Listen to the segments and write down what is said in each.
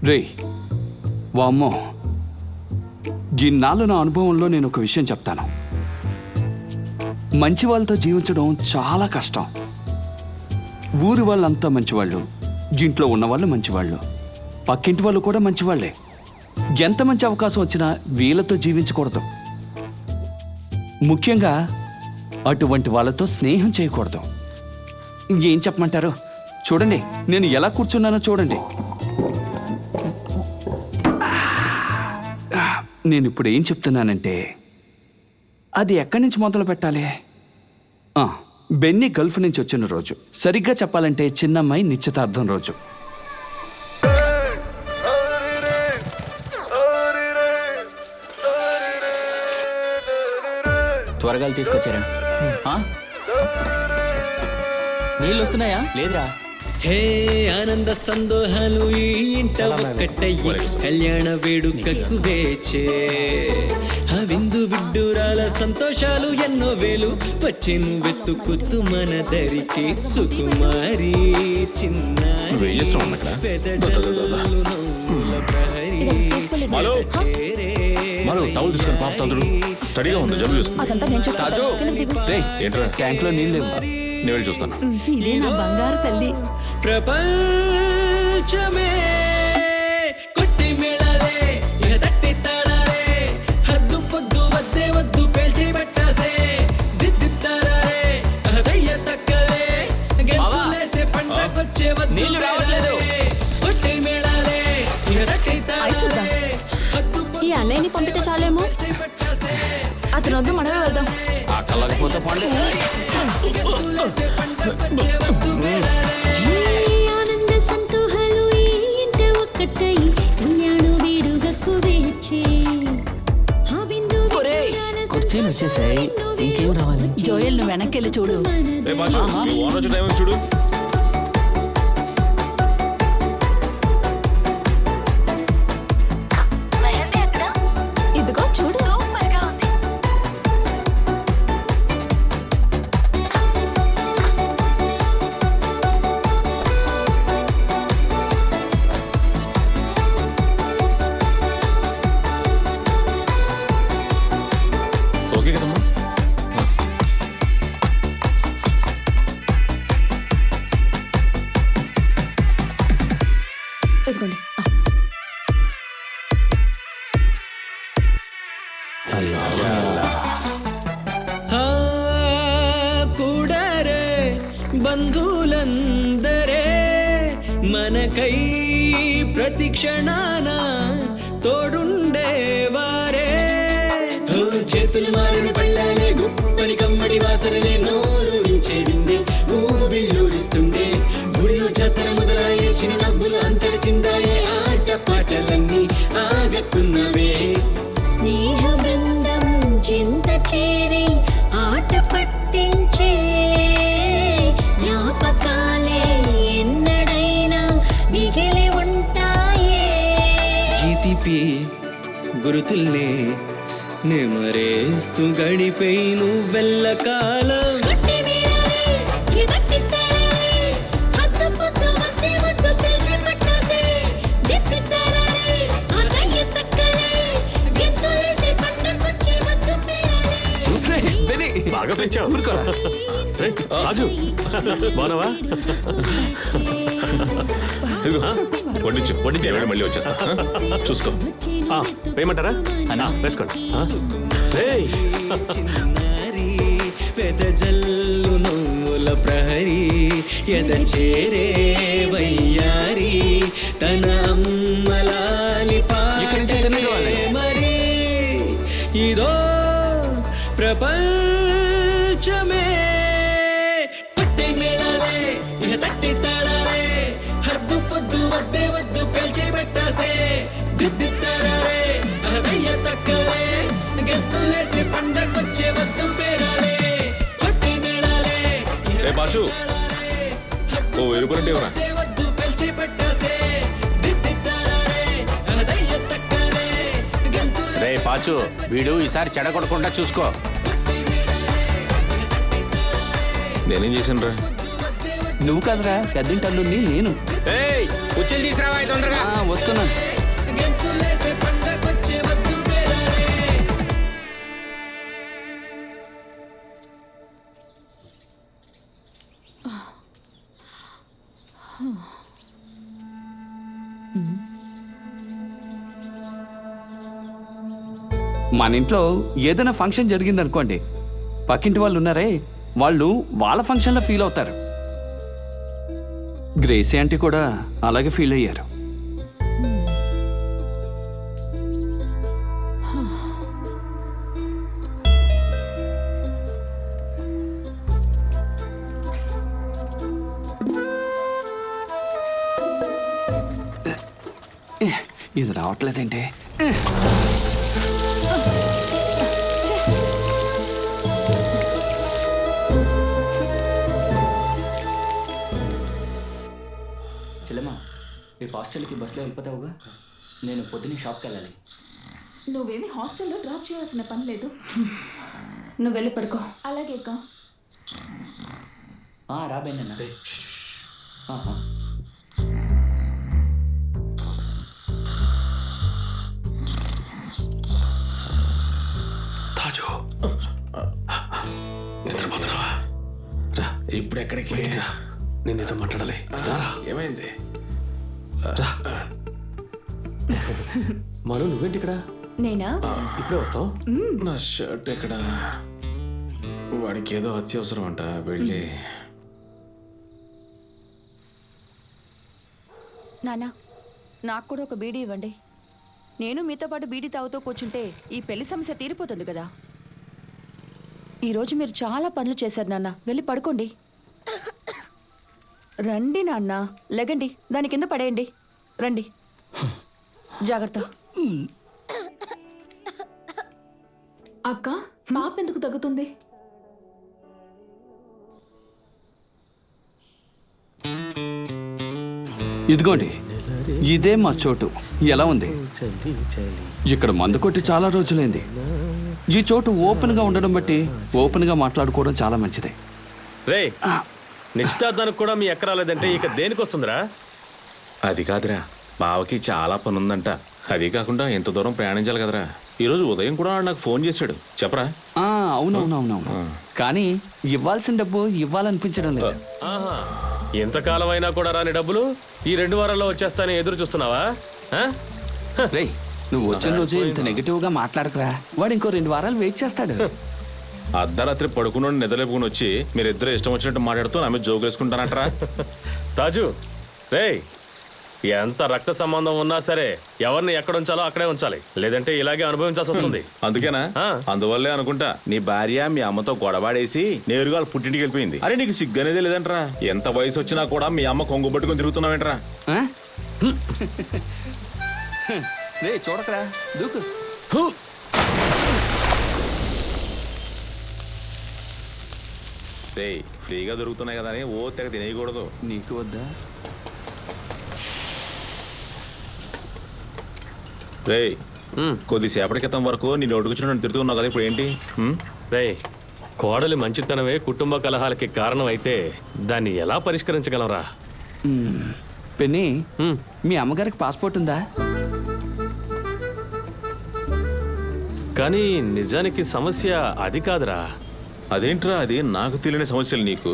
రే వామ్మో, ఇన్నాళ్ళు నా అనుభవంలో నేను ఒక విషయం చెప్తాను. మంచి వాళ్ళతో జీవించడం చాలా కష్టం. ఊరి వాళ్ళంతా మంచివాళ్ళు, ఇంట్లో ఉన్నవాళ్ళు మంచివాళ్ళు, పక్కింటి వాళ్ళు కూడా మంచివాళ్లే. ఎంత మంచి అవకాశం వచ్చినా వీళ్ళతో జీవించకూడదు. ముఖ్యంగా అటువంటి వాళ్ళతో స్నేహం చేయకూడదు. ఏం చెప్పమంటారు? చూడండి, నేను ఎలా కూర్చున్నానో చూడండి. నేను ఇప్పుడు ఏం చెప్తున్నానంటే, అది ఎక్కడి నుంచి మొదలు పెట్టాలి? బెన్నీ గల్ఫ్ నుంచి వచ్చిన రోజు, సరిగ్గా చెప్పాలంటే చిన్నమ్మాయి నిశ్చితార్థం రోజు. త్వరగా తీసుకొచ్చారా? నీళ్ళు వస్తున్నాయా? లేదురా. హే ఆనంద సందోహాలు ఈ ఇంట ఒక్కటయ్యి కళ్యాణ వేడుకకు వేచే విందు విడ్డూరాల సంతోషాలు ఎన్నో వేలు వచ్చేను వెతుకుతూ మన దరికి సుకుమారి చిన్నారి పెదజల్లు నవ్వుల ప్రహరీ చేరే ట్యాంక్ లో నీళ్ళు లేవు. నేను చూస్తాను. ఇదే నా బంగారు తల్లి. ప్రపంచమే కొట్టి మేళాలే ఇక తట్టి తాళాలే హద్దు పొద్దు వద్దే వద్దు పేల్చి పట్టాసే దిద్దిత్తారే అహదయ్య తక్కలే గెంతులేసే పంటకొచ్చే వద్దు కొట్టి మేళాలే ఇక తట్టి తాళాలే హద్దు ఈ అన్నయ్యని పంపితే చాలేమో. అతను వద్దు, మనమే వెళ్దాం. అక్కలేకపోతే పండు. ఆనంద సంతోహాలు ఈ ఇంట ఒక్కటై కళ్యాణ వేడుకకు వేచే కుర్చీలు వచ్చేసాయి, ఇంకేం రావాలి? జోయల్, నువ్వు వెనక్కి వెళ్ళి చూడు. చూడు. ఇదిగో చూడు. ఓకే కదమ్మా? ఇదిగోండి. కూడరే బంధువులందరే మనకై ప్రతి క్షణాన తోడుండేవారే చేతులు మారిన పళ్ళానే గొప్పని కమ్మడి వాసనలే నోరూరించేవిందే ఊబిల్లూరిస్తుండే గుడిలో జాతర మొదలయ్యే చిన్న నవ్వులు అంతటి చిందాయే ఆట పాటలన్నీ ఆగకున్నవే స్నేహ బృందం చింత చేరి ఆట పట్టించే జ్ఞాపకాలే ఎన్నడైనా మిగిలి ఉంటాయే గీతిపి గురుతుల్నే నెమరేస్తూ గడిపై నువ్వెల్ల కాలం కొట్టి వీడాలి, ఈ గట్టి తాళాలి, హద్దు పొద్దు వద్దే వద్దు పిలిచి పట్టాసే, దిద్ది తాళాలి, ఆ దయ్య తక్కలే, గెంతులేసి పండకొచ్చి వద్దు పేరాలి. బాగా పెంచావు. ఊరుకోరా. రాజు బాగున్నావా? వడ్డించు వడ్డించు, మళ్ళీ వచ్చేస్తా. చూసుకో. వేయమంటారా? అన్నా వేసుకోండి. చిన్నారి పెదజల్లు నవ్వుల ప్రహరీ ఎద చేరే వయ్యారి తన అమ్మలాలి పాటే మరి ఇదో ప్రపంచమే పట్టి మేళాలే ఇక తట్టి తాళాలే హద్దు పొద్దు వద్దే వద్దు పేల్చి పెట్టాసే దిద్దిత్తారే అహదయ్య తక్కలే గెంతులేసి పండకొచ్చే వద్దు పేరాలే పట్టి మేళాలే బాషు, ఓ 1000 రూపాయలు ఇవ్వరా? వద్దు పేల్చి పెట్టాసే దిద్దిత్తారే అహదయ్య తక్కలే రే పాచు, వీడు ఈసారి చెడగొడకుండా చూసుకో. నేనేం చేశాను రా? నువ్వు కాదురా, పెద్దింటల్లుని నేను. కుర్చీలు తీసుకురావా తొందరగా. వస్తా. వస్తున్నాను. గెంతులేసే పండకొచ్చే వద్దు పేరాలే. మన ఇంట్లో ఏదైనా ఫంక్షన్ జరిగిందనుకోండి, పక్కింటి వాళ్ళు ఉన్నారే, వాళ్ళు వాళ్ళ ఫంక్షన్లో ఫీల్ అవుతారు. గ్రేసీ ఆంటీ కూడా అలాగే ఫీల్ అయ్యారు. ఇది రావట్లేదంటే చెల్లెమ్మా, రేపు హాస్టల్కి బస్సులో వెళ్ళిపోతావుగా? నేను పొద్దున్నే షాప్కి వెళ్ళాలి. నువ్వేమి హాస్టల్లో డ్రాప్ చేయాల్సిన పని లేదు. నువ్వు వెళ్ళి పడుకో. అలాగే అక్క. రాబోయిందన్న. తాజు నిద్రపోతున్నావా? రా. ఇప్పుడు ఎక్కడికి? నేను నీతో మాట్లాడాలి. రారా. ఏమైంది? రా. మను, నువ్వేంటి ఇక్కడ? నేనా? ఇప్పుడే వస్తావు? నా షర్ట్ ఎక్కడ? వాడికి ఏదో అత్యవసరం అంట, వెళ్ళి. నానా, నాకు కూడా ఒక బీడీ ఇవ్వండి. నేను మీతో పాటు బీడీ తాగుతూ కూర్చుంటే ఈ పెళ్లి సమస్య తీరిపోతుంది కదా. ఈరోజు మీరు చాలా పనులు చేశారు నాన్న. వెళ్ళి పడుకోండి. రండి నాన్న, లెగండి. దాని కింద పడేయండి. రండి, జాగ్రత్త. అక్క, పాప ఎందుకు తగ్గుతుంది? ఇదిగోండి, ఇదే మా చోటు. ఎలా ఉంది? ఇక్కడ మందు కొట్టి చాలా రోజులైంది. ఈ చోటు ఓపెన్ గా ఉండడం బట్టి ఓపెన్ గా మాట్లాడుకోవడం చాలా మంచిది. రే, నిశ్చితార్థానికి కూడా మీ ఎక్కరాలేదంటే ఇక దేనికి వస్తుందిరా? అది కాదురా, బావకి చాలా పని ఉందంట. అది కాకుండా ఎంత దూరం ప్రయాణించాలి కదరా. ఈరోజు ఉదయం కూడా నాకు ఫోన్ చేశాడు. చెప్పరా? అవునవునవునవును. కానీ ఇవ్వాల్సిన డబ్బు ఇవ్వాలనిపించడం లేదు. ఆహా, ఎంతకాలం అయినా కూడా రాని డబ్బులు ఈ 2 వారాల్లో వచ్చేస్తానని ఎదురు చూస్తున్నావా? రేయ్, నువ్వు వచ్చిన రోజు ఇంత నెగిటివ్ గా మాట్లాడకరా. వాడు ఇంకో 2 వారాలు వెయిట్ చేస్తాడు. అర్ధరాత్రి పడుకున్నాడు నిద్రలేపుకుని వచ్చి మీరిద్దరు ఇష్టం వచ్చినట్టు మాట్లాడుతూ నా మీద జోకులేసుకుంటానంటరా. తాజు, రే, ఎంత రక్త సంబంధం ఉన్నా సరే ఎవరిని ఎక్కడ ఉంచాలో అక్కడే ఉంచాలి, లేదంటే ఇలాగే అనుభవించాల్సి వస్తుంది. అందుకేనా? అందువల్లే అనుకుంటా నీ భార్య మీ అమ్మతో గొడవాడేసి నేరుగా పుట్టింటికి వెళ్ళిపోయింది. అరే, నీకు సిగ్గు అనేది లేదంటరా? ఎంత వయసు వచ్చినా కూడా మీ అమ్మ కొంగు పట్టుకొని తిరుగుతున్నావేంట్రా? రే, చూడకరా, దూకు. ఫ్రీగా దొరుకుతున్నాయి కదా అని ఓ తెగ తినేయకూడదు. నీకు వద్దా? రే, కొద్దిసేపటి క్రితం వరకు నీ నోటుకొచ్చిన నన్ను తిరుగుతున్నావు కదా, ఇప్పుడు ఏంటి? రే, కోడలి మంచితనమే కుటుంబ కలహాలకి కారణం అయితే దాన్ని ఎలా పరిష్కరించగలరా? పెన్ని, మీ అమ్మగారికి పాస్పోర్ట్ ఉందా? కానీ నిజానికి సమస్య అది కాదురా. అదేంట్రా? అది నాకు తెలియని సమస్యలు నీకు.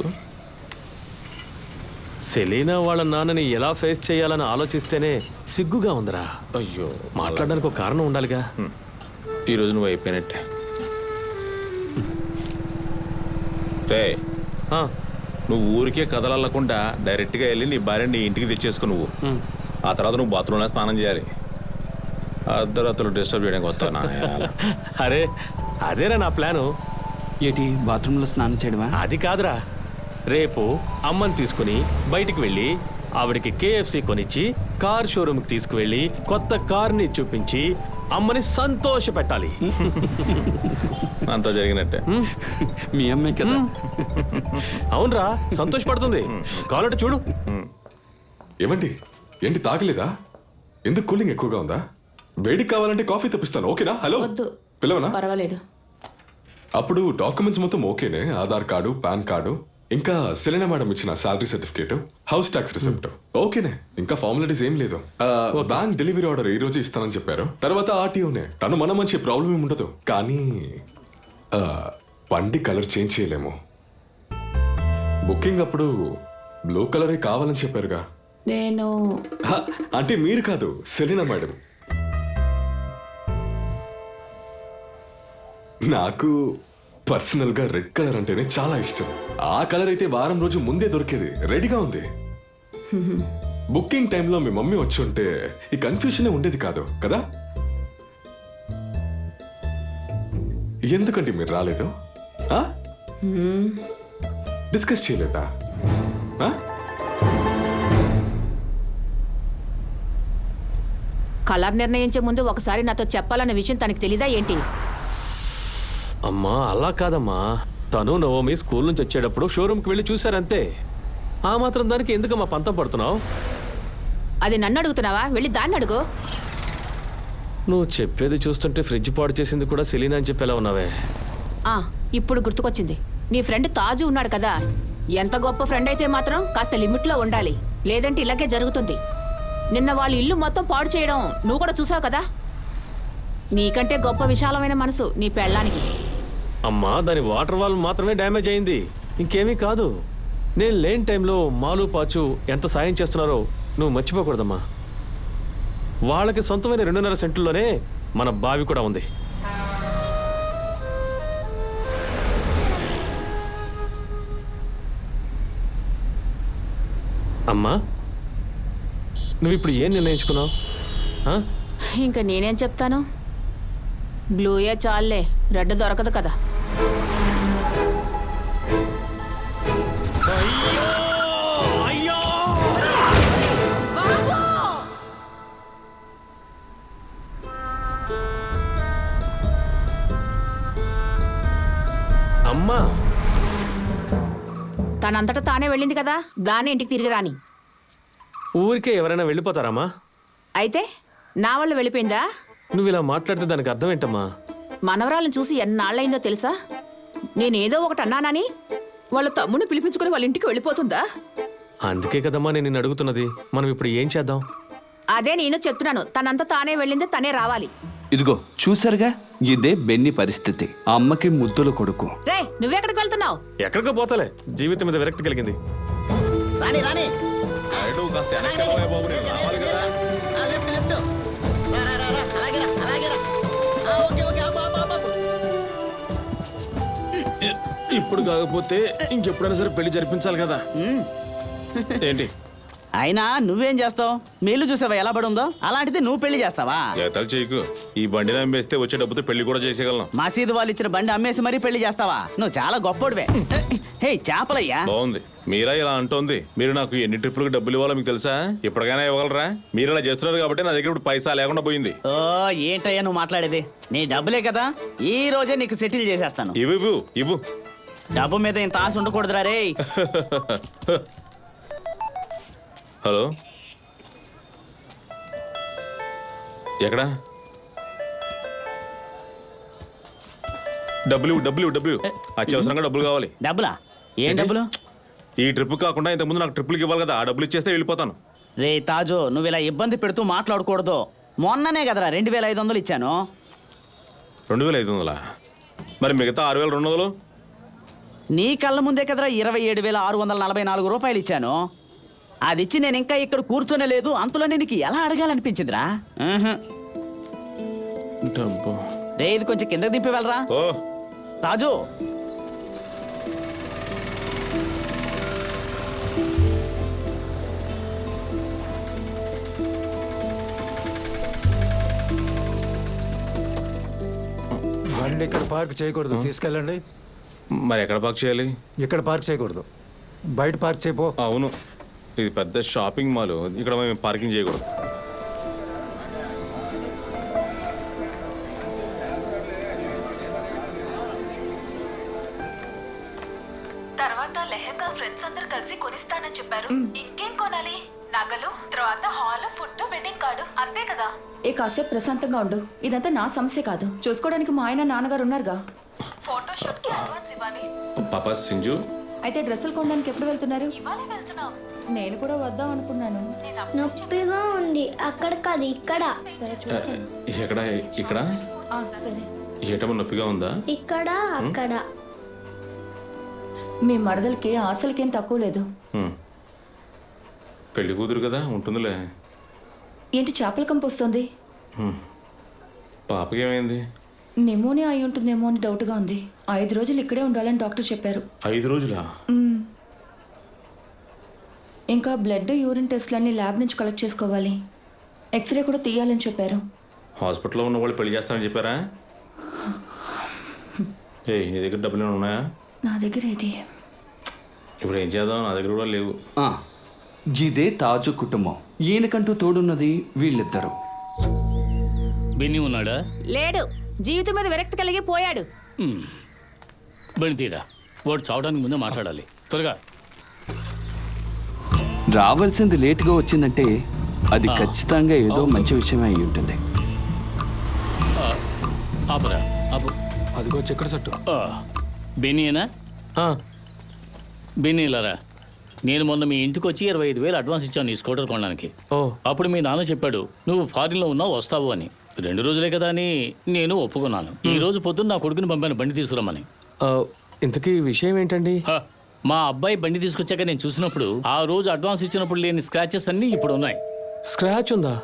సెలీనా వాళ్ళ నాన్నని ఎలా ఫేస్ చేయాలని ఆలోచిస్తేనే సిగ్గుగా ఉందిరా. అయ్యో, మాట్లాడడానికి ఒక కారణం ఉండాలిగా. ఈరోజు నువ్వు అయిపోయినట్టే. రే, నువ్వు ఊరికే కదలకుండా డైరెక్ట్గా వెళ్ళి నీ భార్యని నీ ఇంటికి తెచ్చేసుకో. నువ్వు ఆ తర్వాత నువ్వు బాత్రూంలో స్నానం చేయాలి. అర్ధరాత్రులు డిస్టర్బ్ చేయడానికి వస్తానా? అరే, అదేరా నా ప్లాను. ఏంటి, బాత్రూంలో స్నానం చేయడమా? అది కాదురా, రేపు అమ్మని తీసుకుని బయటికి వెళ్ళి ఆవిడికి KFC కొనిచ్చి కార్ షోరూమ్కి తీసుకువెళ్ళి కొత్త కార్ని చూపించి అమ్మని సంతోష పెట్టాలి. అంతా జరిగినట్టే. మీ అమ్మే కదా. అవునరా, సంతోషపడుతుంది. కావాలంటే చూడు. ఏమండి, ఏంటి తాగలేదా? ఎందుకు కూలింగ్ ఎక్కువగా ఉందా? వేడికి కావాలంటే కాఫీ తెప్పిస్తాను. ఓకేనా? హలో, పిలవనా? పర్వాలేదు. అప్పుడు డాక్యుమెంట్స్ మొత్తం ఓకేనే? ఆధార్ కార్డు, పాన్ కార్డు, ఇంకా సెలెనా మేడం ఇచ్చిన salary certificate, house tax receipt ఓకేనే. ఇంకా ఫార్మాలిటీస్ ఏం లేదు. బ్యాంక్ డెలివరీ ఆర్డర్ ఈ రోజు ఇస్తానని చెప్పారు. తర్వాత ఆర్టీఓనే. తను మన మంచి ప్రాబ్లం ఏమి ఉండదు. కానీ బండి కలర్ చేంజ్ చేయలేము. బుకింగ్ అప్పుడు బ్లూ కలరే కావాలని చెప్పారుగా. నేను అంటే మీరు కాదు, సెలీనా మేడం. నాకు పర్సనల్ గా రెడ్ కలర్ అంటేనే చాలా ఇష్టం. ఆ కలర్ అయితే వారం రోజు ముందే దొరికేది, రెడీగా ఉంది. బుకింగ్ టైంలో మీ మమ్మీ వచ్చి ఉంటే ఈ కన్ఫ్యూజన్ ఉండేది కాదు కదా. ఎందుకంటే మీరు రాలేదు? డిస్కస్ చేయలేదా? కలర్ నిర్ణయించే ముందు ఒకసారి నాతో చెప్పాలన్న విషయం తనకి తెలీదా ఏంటి? అమ్మా అలా కాదమ్మా, తను నవమి స్కూల్ నుంచి వచ్చేటప్పుడు షోరూమ్కి వెళ్ళి చూశారంతే. ఆ మాత్రం దానికి ఎందుకమ్మా పంతం పడుతున్నావు? అది నన్ను అడుగుతున్నావా? వెళ్ళి దాన్ని అడుగు. నువ్వు చెప్పేది చూస్తుంటే ఫ్రిడ్జ్ పాడు చేసింది కూడా సెలీనా అని చెప్పేలా ఉన్నావే. ఇప్పుడు గుర్తుకొచ్చింది. నీ ఫ్రెండ్ తాజు ఉన్నాడు కదా, ఎంత గొప్ప ఫ్రెండ్ అయితే మాత్రం కాస్త లిమిట్లో ఉండాలి, లేదంటే ఇలాగే జరుగుతుంది. నిన్న వాళ్ళ ఇల్లు మొత్తం పాడు చేయడం నువ్వు కూడా చూసావు కదా. నీకంటే గొప్ప విశాలమైన మనసు నీ పెళ్ళానికి. అమ్మా దాని వాటర్ వాల్ మాత్రమే డ్యామేజ్ అయింది, ఇంకేమీ కాదు. నేను లేని టైంలో మాలు పాచు ఎంత సాయం చేస్తున్నారో నువ్వు మర్చిపోకూడదమ్మా. వాళ్ళకి సొంతమైన 2.5 సెంట్లలోనే మన బావి కూడా ఉంది. అమ్మా నువ్వు ఇప్పుడు ఏం నిర్ణయించుకున్నావు? ఇంకా నేనేం చెప్తాను, బ్లూయే చాలే, రెడ్ దొరకదు కదా. అమ్మా తనంతటా తానే వెళ్ళింది కదా, దాన్ని ఇంటికి తిరిగి రాని. ఊరికే ఎవరైనా వెళ్ళిపోతారమ్మా? అయితే నా వాళ్ళు వెళ్ళిపోయిందా? నువ్వు ఇలా మాట్లాడితే దానికి అర్థం ఏంటమ్మా? మనవరాలను చూసి ఎన్నాళ్ళైందో తెలుసా? నేనేదో ఒకటి అన్నానని వాళ్ళ తమ్ముని పిలిపించుకుని వాళ్ళ ఇంటికి వెళ్ళిపోతుందా? అందుకే కదమ్మా నేను నిన్ను అడుగుతున్నది. మనం ఇప్పుడు ఏం చేద్దాం? అదే నేను చెప్తున్నాను, తనంతా తానే వెళ్ళింది, తనే రావాలి. ఇదిగో చూసారుగా, ఇదే బెన్ని పరిస్థితి. ఆ అమ్మకి ముద్దుల కొడుకు. రే నువ్వెక్కడికి వెళ్తున్నావు? ఎక్కడికో పోతలే, జీవితం మీద విరక్తి కలిగింది. రాని రాని ఇప్పుడు కాకపోతే ఇంకెప్పుడైనా సరే పెళ్లి జరిపించాలి కదా. ఏంటి అయినా నువ్వేం చేస్తావు? మేలు చూసావా ఎలా పడి ఉందో, అలాంటిది నువ్వు పెళ్లి చేస్తావా? చేయకు, ఈ బండిని అమ్మేస్తే వచ్చే డబ్బుతో పెళ్లి కూడా చేసేయగలను. మసీదు వాళ్ళు ఇచ్చిన బండి అమ్మేసి మరీ పెళ్లి చేస్తావా? నువ్వు చాలా గొప్పోడివే. హే చేపలయ్యా. బాగుంది, మీరా ఇలా అంటోంది. మీరు నాకు ఎన్ని ట్రిప్పులకు డబ్బులు ఇవ్వాలో మీకు తెలుసా? ఇప్పటికైనా ఇవ్వగలరా? మీరు ఇలా చేస్తున్నారు కాబట్టి నా దగ్గర ఇప్పుడు పైసా లేకుండా పోయింది. ఓ ఏంటయ్యా నువ్వు మాట్లాడేది? నీ డబ్బులే కదా, ఈ రోజే నీకు సెటిల్ చేసేస్తాను. ఇవ్వు ఇవ్వు. డబ్బు మీద ఇంత ఆశ ఉండకూడదురా రే. హలో, ఎక్కడా? డబ్బులు అత్యవసరంగా డబ్బులు కావాలి. డబ్బులా? ఏం డబ్బులు? ఈ ట్రిప్ కాకుండా ఇంతకుముందు నాకు ట్రిప్పులకి ఇవ్వాలి కదా, ఆ డబ్బులు ఇచ్చేస్తే వెళ్ళిపోతాను. రే తాజు, నువ్వు ఇలా ఇబ్బంది పెడుతూ మాట్లాడకూడదు. మొన్ననే కదరా 2500 ఇచ్చాను. 2500? మరి మిగతా 6200? నీ కళ్ళ ముందే కదరా 27,644 రూపాయలు ఇచ్చాను. అది ఇచ్చి నేను ఇంకా ఇక్కడ కూర్చొనే లేదు, అంతలోనే నీకు ఎలా అడగాలనిపించిందిరా? రే ఇది కొంచెం కిందకి దింపి వెళ్ళరా. రాజు బండి ఇక్కడ పార్క్ చేయకూడదు, తీసుకెళ్ళండి. మరి ఎక్కడ పార్క్ చేయాలి? ఇక్కడ పార్క్ చేయకూడదు, బయట పార్క్ చేయపో. అవును, ఇది పెద్ద షాపింగ్ మాల్, ఇక్కడ మేము పార్కింగ్ చేయకూడదు. తర్వాత లెహంగా ఫ్రెండ్స్ అందరు కలిసి కొనిస్తానని చెప్పారు. ఇంకేం కొనాలి? నగలు, తర్వాత హాల్, ఫుడ్, వెడ్డింగ్ కార్డు, అంతే కదా. కాసేపు ప్రశాంతంగా ఉండు. ఇదంతా నా సమస్య కాదు, చూసుకోవడానికి మా ఆయన నాన్నగారు ఉన్నారుగా. ఫోటో షూట్ కి అడ్వాన్స్ ఇవ్వాలి. పాపా సింజు, అయితే డ్రెస్సులు కొనడానికి ఎప్పుడు వెళ్తున్నారు? ఇవాళే వెళ్తున్నాం. నేను కూడా వద్దాం అనుకున్నాను. నొప్పిగా ఉంది. అక్కడ కాదు, ఇక్కడ. సరే చూస్తాను. ఎక్కడ ఇక్కడ సరే. ఏటమ్మ నొప్పిగా ఉందా? ఇక్కడ అక్కడ. మీ మరదలకి ఆశలకేం తక్కువ లేదు. పెళ్లి కూతురు కదా, ఉంటుందిలే. ఏంటి చేపల కంపు వస్తుంది? పాపకి ఏమైంది? నిమోనియా అయి ఉంటుందేమో అని డౌట్గా ఉంది. 5 రోజులు ఇక్కడే ఉండాలని డాక్టర్ చెప్పారు. 5 రోజులా? ఇంకా బ్లడ్, యూరిన్ టెస్ట్లన్నీ ల్యాబ్ నుంచి కలెక్ట్ చేసుకోవాలి. ఎక్స్రే కూడా తీయాలని చెప్పారు. హాస్పిటల్లో ఉన్న వాళ్ళు పెళ్లి చేస్తానని చెప్పారా? నీ దగ్గర డబ్బులు ఏమైనా ఉన్నాయా? నా దగ్గర ఇది. ఇప్పుడు ఏం చేద్దాం, నా దగ్గర కూడా లేవు. ఇదే తాజు కుటుంబం. ఈయనకంటూ తోడున్నది వీళ్ళిద్దరు. బెన్నీ ఉన్నాడా? లేడు. జీవితం మీద విరక్తి కలిగి పోయాడు. బెని తీరా, వాడు చావడానికి ముందే మాట్లాడాలి. త్వరగా రావాల్సింది లేటుగా వచ్చిందంటే అది ఖచ్చితంగా ఏదో మంచి విషయమే అయి ఉంటుంది. ఆపరా, ఆపు. అదిగో చక్కెర సట్టు. బెన్నీనా? బెన్నీ ఇలారా, నేను మొన్న మీ ఇంటికి వచ్చి 25,000 అడ్వాన్స్ ఇచ్చాను నీ స్కూటర్ కొనడానికి. అప్పుడు మీ నాన్న చెప్పాడు నువ్వు ఫారిన్లో ఉన్నావు, వస్తావు అని. 2 రోజులే కదా అని నేను ఒప్పుకున్నాను. ఈ రోజు పొద్దున్న నా కొడుకుని పంపాను బండి తీసుకురమ్మని. ఇంతకీ విషయం ఏంటండి? మా అబ్బాయి బండి తీసుకొచ్చాక నేను చూసినప్పుడు ఆ రోజు అడ్వాన్స్ ఇచ్చినప్పుడు లేని స్క్రాచెస్ అన్నీ ఇప్పుడు ఉన్నాయి. స్క్రాచ్ ఉందా?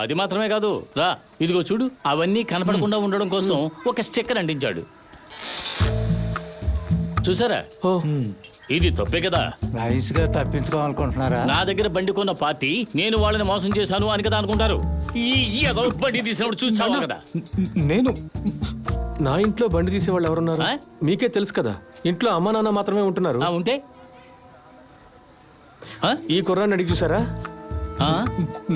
అది మాత్రమే కాదు, రా ఇదిగో చూడు. అవన్నీ కనపడకుండా ఉండడం కోసం ఒక స్టిక్కర్ అంటించాడు. చూసారా? ఇది తప్పే కదా. నైస్ గా తప్పించుకోవాలనుకుంటున్నారా? నా దగ్గర బండి కొన్న పార్టీ నేను వాళ్ళని మోసం చేశాను అని కదా అనుకుంటారు. ఈ బండి తీసినప్పుడు చూసావు కదా. నేను నా ఇంట్లో బండి తీసేవాళ్ళు ఎవరున్నారు? మీకే తెలుసు కదా, ఇంట్లో అమ్మా నాన్న మాత్రమే ఉంటున్నారు. ఉంటే ఈ కుర్రాన్ని అడిగి చూసారా?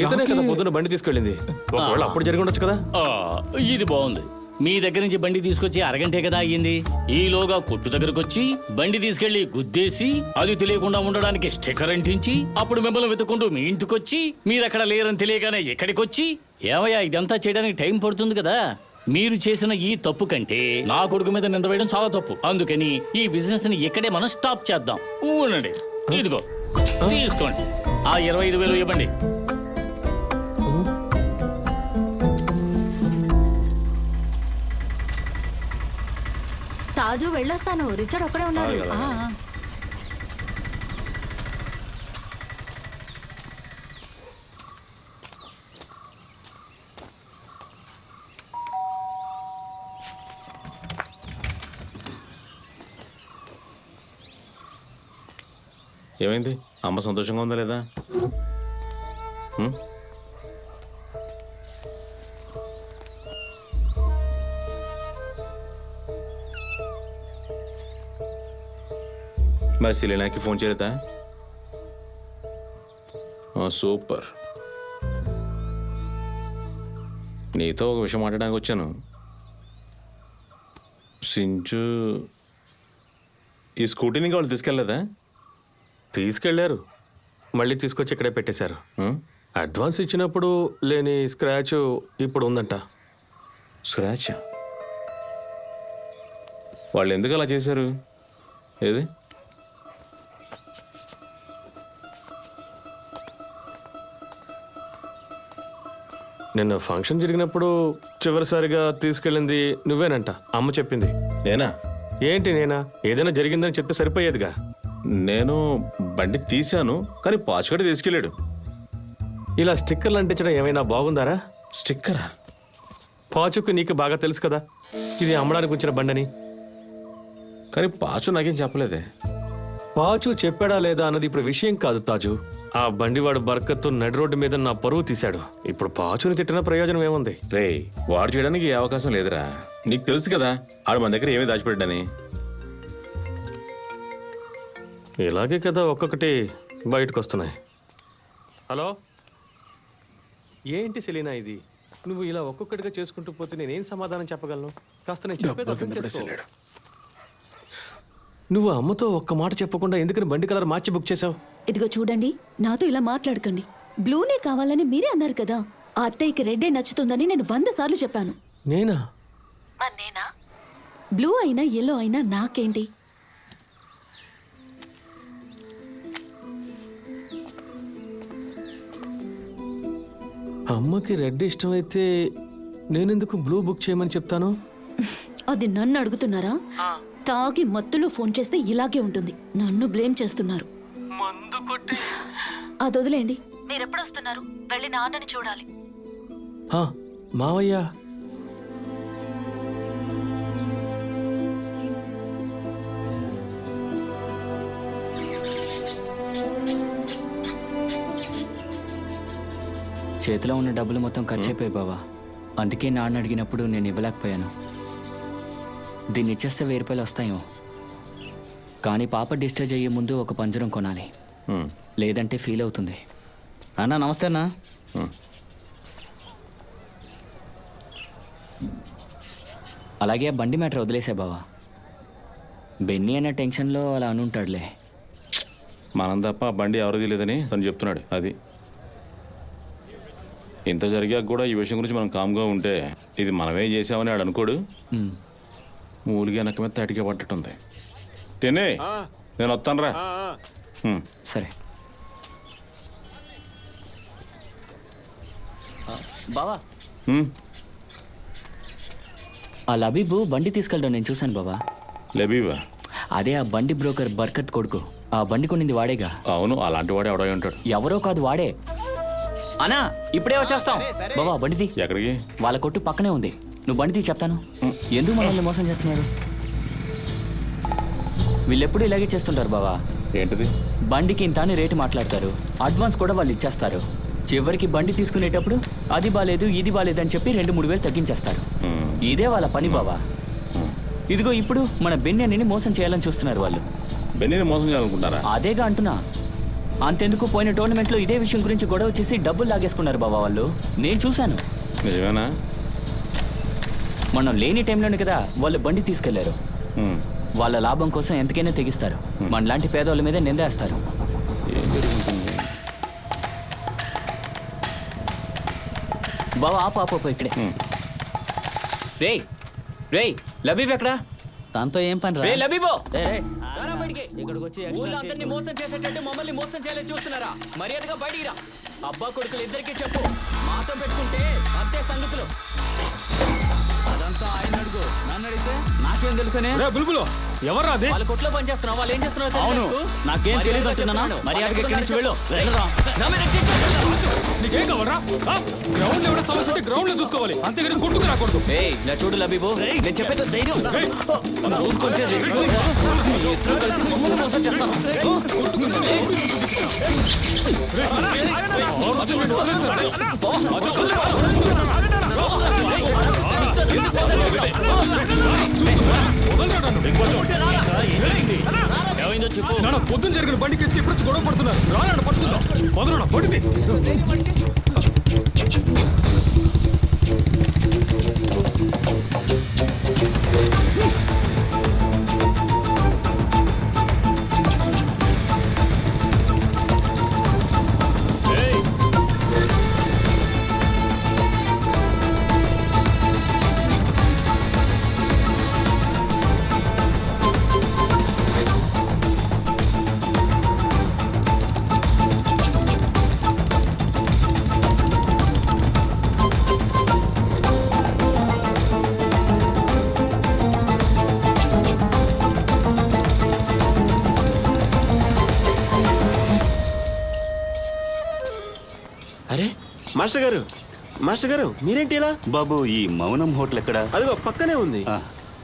ఇతనే కదా పొద్దున బండి తీసుకెళ్ళింది. ఒకవేళ అప్పుడు జరిగి ఉండొచ్చు కదా. ఇది బాగుంది. మీ దగ్గర నుంచి బండి తీసుకొచ్చి అరగంటే కదా అయ్యింది. ఈలోగా కొట్టు దగ్గరకు వచ్చి బండి తీసుకెళ్లి గుద్దేసి అది తెలియకుండా ఉండడానికి స్టిక్కర్ అంటించి అప్పుడు మిమ్మల్ని వెతుక్కుంటూ మీ ఇంటికొచ్చి మీరక్కడ లేరని తెలియగానే ఎక్కడికి వచ్చి, ఏమయ్యా ఇదంతా చేయడానికి టైం పడుతుంది కదా. మీరు చేసిన ఈ తప్పు కంటే నా కొడుకు మీద నింద వేయడం చాలా తప్పు. అందుకని ఈ బిజినెస్ ని ఇక్కడే మనం స్టాప్ చేద్దాం. ఉండండి, ఇదిగో తీసుకోండి. ఆ 25,000 ఇవ్వండి. తాజు వెళ్ళొస్తాను. రిచర్డ్ ఒక్కడే ఉన్నాడు. ఏమైంది? అమ్మ సంతోషంగా ఉందా లేదా? మరి సెలీనాకి ఫోన్ చేయలేదా? సూపర్. నీతో ఒక విషయం మాట్లాడడానికి వచ్చాను. సించు ఈ స్కూటీని వాళ్ళు తీసుకెళ్ళలేదా? తీసుకెళ్లారు, మళ్ళీ తీసుకొచ్చి ఇక్కడే పెట్టేశారు. అడ్వాన్స్ ఇచ్చినప్పుడు లేని స్క్రాచ్ ఇప్పుడు ఉందంట. స్క్రాచ్? వాళ్ళు ఎందుకు అలా చేశారు? ఏది? నిన్న ఫంక్షన్ జరిగినప్పుడు చివరిసారిగా తీసుకెళ్ళింది నువ్వేనంట, అమ్మ చెప్పింది. నేనా? ఏంటి నేనా? ఏదైనా జరిగిందని చెప్తే సరిపోయేదిగా. నేను బండి తీశాను, కానీ పాచుగడ తీసుకెళ్ళాడు. ఇలా స్టిక్కర్లు అంటించడం ఏమైనా బాగుందారా? స్టిక్కరా? పాచుకు నీకు బాగా తెలుసు కదా ఇది అమ్మడానికి వచ్చిన బండని. కానీ పాచు నాకేం చెప్పలేదే. పాచు చెప్పాడా లేదా అన్నది ఇప్పుడు విషయం కాదు తాజు. ఆ బండివాడు బర్కత్తు నడి రోడ్డు మీద నా పరువు తీశాడు. ఇప్పుడు పాచుని తిట్టిన ప్రయోజనం ఏముంది? రే, వాడు చేయడానికి ఏ అవకాశం లేదురా. నీకు తెలుసు కదా ఆడు మన దగ్గర ఏమీ దాచిపెట్టాడని. ఇలాగే కదా ఒక్కొక్కటి బయటకు వస్తున్నాయి. హలో, ఏంటి సెలీనా ఇది? నువ్వు ఇలా ఒక్కొక్కటిగా చేసుకుంటూ పోతే నేనేం సమాధానం చెప్పగలను? కాస్త నేను చెప్పేది అర్థం చేసుకో. నువ్వు అమ్మతో ఒక్క మాట చెప్పకుండా ఎందుకని బండి కలర్ మార్చి బుక్ చేసావు? ఇదిగో చూడండి, నాతో ఇలా మాట్లాడకండి. బ్లూనే కావాలని మీరే అన్నారు కదా. ఆ అత్తయ్యకి రెడ్డే నచ్చుతుందని నేను 100 సార్లు చెప్పాను. నేనా? బ్లూ అయినా ఎల్లో అయినా నాకేంటి? అమ్మకి రెడ్ ఇష్టమైతే నేనెందుకు బ్లూ బుక్ చేయమని చెప్తాను? అది నన్ను అడుగుతున్నారా? తాగి మత్తులో ఫోన్ చేస్తే ఇలాగే ఉంటుంది. నన్ను బ్లేమ్ చేస్తున్నారు. అది వదిలేండి. మీరెప్పుడు వస్తున్నారు? వెళ్ళి నాన్నని చూడాలి. మావయ్య చేతిలో ఉన్న డబ్బులు మొత్తం ఖర్చు అయిపోయాయి బావా. అందుకే నాన్న అడిగినప్పుడు నేను ఇవ్వలేకపోయాను. దీన్ని ఇచ్చేస్తే 1000 రూపాయలు వస్తాయేమో. కానీ పాప డిశ్చార్జ్ అయ్యే ముందు ఒక పంజరం కొనాలి, లేదంటే ఫీల్ అవుతుంది. అన్నా నమస్తే అన్నా. అలాగే బండి మ్యాటర్ వదిలేసా బావా. బెన్నీ అన్న టెన్షన్లో అలా అనుంటాడులే. మనం తప్ప బండి ఎవరిది లేదని తను చెప్తున్నాడు. అది ఇంత జరిగాక కూడా ఈ విషయం గురించి మనం కామ్గా ఉంటే ఇది మనమే చేసామని ఆడు అనుకోడు. మూలిగా నక్క మీద తటికే పట్టట్టుంది. టెనే నేను వస్తానురా. సరే బావా. ఆ లబీబు బండి తీసుకెళ్ళడం నేను చూశాను బావా. లబీబా? అదే ఆ బండి బ్రోకర్ బర్కత్ కొడుకు. ఆ బండి కొనింది వాడేగా. అవును, అలాంటి వాడే ఎవడో ఉంటాడు. ఎవరో కాదు, వాడే. అన్నా ఇప్పుడే వచ్చేస్తాం. బావా బండిది. ఎక్కడికి? వాళ్ళ కొట్టు పక్కనే ఉంది. నువ్వు బండిది చెప్తాను. ఎందుకు మనల్ని మోసం చేస్తున్నారు? వీళ్ళెప్పుడు ఇలాగే చేస్తుంటారు బావా. ఏంటిది? బండికి ఇంత అని రేటు మాట్లాడతారు, అడ్వాన్స్ కూడా వాళ్ళు ఇచ్చేస్తారు. చివరికి బండి తీసుకునేటప్పుడు అది బాలేదు ఇది బాలేదు అని చెప్పి 2-3 వేలు తగ్గించేస్తారు. ఇదే వాళ్ళ పని బావా. ఇదిగో ఇప్పుడు మన బెన్నీని మోసం చేయాలని చూస్తున్నారు వాళ్ళు. బెన్నీని మోసం చేయాలనుకుంటారా? అదేగా అంటున్నా. అంతెందుకు పోయిన టోర్నమెంట్లో ఇదే విషయం గురించి గొడవ చేసి డబ్బులు లాగేసుకున్నారు బాబా వాళ్ళు. నేను చూశాను. నిజమేనా? మనం లేని టైంలోనే కదా వాళ్ళు బండి తీసుకెళ్లారు. వాళ్ళ లాభం కోసం ఎంతకైనా తెగిస్తారు. మనలాంటి పేదవాళ్ళ మీద నిందేస్తారు. బావా ఆపు ఇక్కడే. రేయ్ రేయ్ లబీబ్ ఎక్కడా? దాంతో ఏం పని రా? లబీబో ఇక్కడికి వచ్చి ఊళ్ళో అందరినీ మోసం చేసేటట్టు మమ్మల్ని మోసం చేయాలని చూస్తున్నారా? మర్యాదగా బయటికి రా. అబ్బా కొడుకులు ఇద్దరికీ చెప్పు, మాతో పెట్టుకుంటే అంతే సంగతులు. అదంతా ఆయన అడుగు, నన్ను అడిగితే నాకేం తెలుసనే? బుల్బులు ఎవరు అది? వాళ్ళ కొట్లో పని చేస్తున్నావు, వాళ్ళు ఏం చేస్తున్నారు? అవును, నాకేం తెలియదు అంటున్నానా? మర్యాదగా ఇక్కడి నుంచి వెళ్ళు. నీకేం కావాలరా? గ్రౌండ్ ఎవడో సమస్య ఉంటే గ్రౌండ్ లో చూసుకోవాలి, అంతేగాని కొట్టుకు రాకూడదు. నా చూడు లబీబు, నేను చెప్పేది ధైర్యం. ఇద్దరు కలిసి మమ్మల్ని మోసం చేస్తాను. ఏమైందో చెప్పు. పొద్దున జరిగిన బండి కేసుకి ఎప్పుడు గొడవ పడుతున్నారు. రానా పడుతుందా? మొదలు పడింది. మాస్టర్ గారు మీరేంటి ఇలా? బాబు ఈ మౌనం హోటల్ ఎక్కడ? అదిగో పక్కనే ఉంది.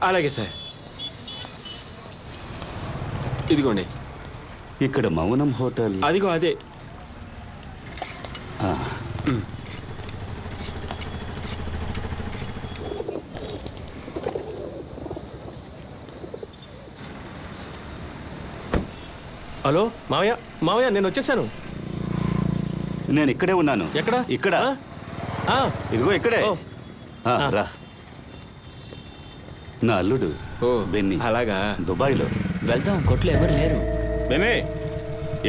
అలాగే సార్, ఇదిగోండి. ఇక్కడ మౌనం హోటల్ అదిగో అదే. హలో మావయ్య, మావయ్య నేను వచ్చేసాను. నేను ఇక్కడే ఉన్నాను. ఎక్కడ? ఇక్కడ. ఇదిగో ఇక్కడే. రా. నా అల్లుడు బెన్నీ. అలాగా? దుబాయ్లో. వెళ్తాం, కొట్లో ఎవరు లేరు. బెన్నీ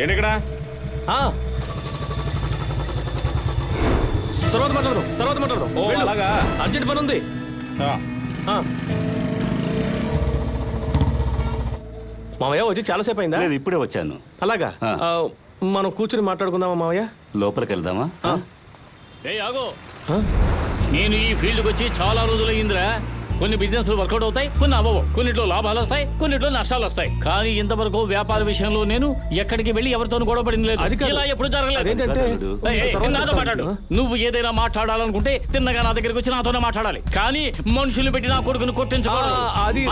ఏంటిక్కడ? తర్వాత మాట్లాడదాం. ఓ అలాగా? అర్జెంట్ పని ఉంది. మావయ్య వచ్చి చాలాసేపు అయిందా? లేదు, ఇప్పుడే వచ్చాను. అలాగా? మనం కూర్చుని మాట్లాడుకుందామా మావయ్య? లోపలికి వెళ్దామా? ఆగో, నేను ఈ ఫీల్డ్కి వచ్చి చాలా రోజులయ్యిందిరా. కొన్ని బిజినెస్లు వర్కౌట్ అవుతాయి, కొన్ని అవ్వవు. కొన్నిట్లో లాభాలు వస్తాయి, కొన్నిట్లో నష్టాలు వస్తాయి. కానీ ఇంతవరకు వ్యాపార విషయంలో నేను ఎక్కడికి వెళ్ళి ఎవరితోనూ గొడవ పడింది లేదు. ఇలా ఎప్పుడు జరగలేదు. నాతో మాట్లాడు. నువ్వు ఏదైనా మాట్లాడాలనుకుంటే తిన్నగా నా దగ్గరికి వచ్చి నాతోనే మాట్లాడాలి. కానీ మనుషులు పెట్టి నా కొడుకును కొట్టించకూడదు.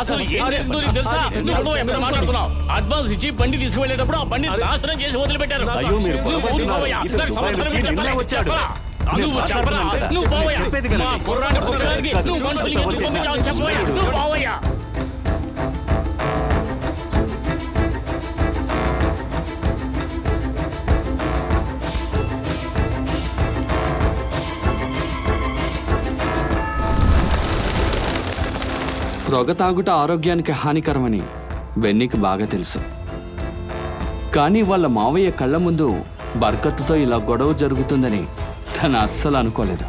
అసలు ఏం జరిగిందో నీకు తెలుసా? నువ్వు ఎక్కడ మాట్లాడుతున్నావు? అడ్వాన్స్ ఇచ్చి బండి తీసుకువెళ్ళేటప్పుడు ఆ బండి నాశనం చేసి వదిలిపెట్టారు. నువ్వు చెప్పరా? నువ్వు పోవయ్యా. మా కుర్రాన్ని కొట్టడానికి నువ్వు మనుషులకి ఎందుకు పంపించావు? చెప్పవయ్యా. నువ్వు పోవయ్యా. పొగ తాగుట ఆరోగ్యానికి హానికరమని బెన్నీకి బాగా తెలుసు. కానీ వాళ్ళ మావయ్య కళ్ళ ముందు బర్కత్తుతో ఇలా గొడవ జరుగుతుందని తను అస్సలు అనుకోలేదు.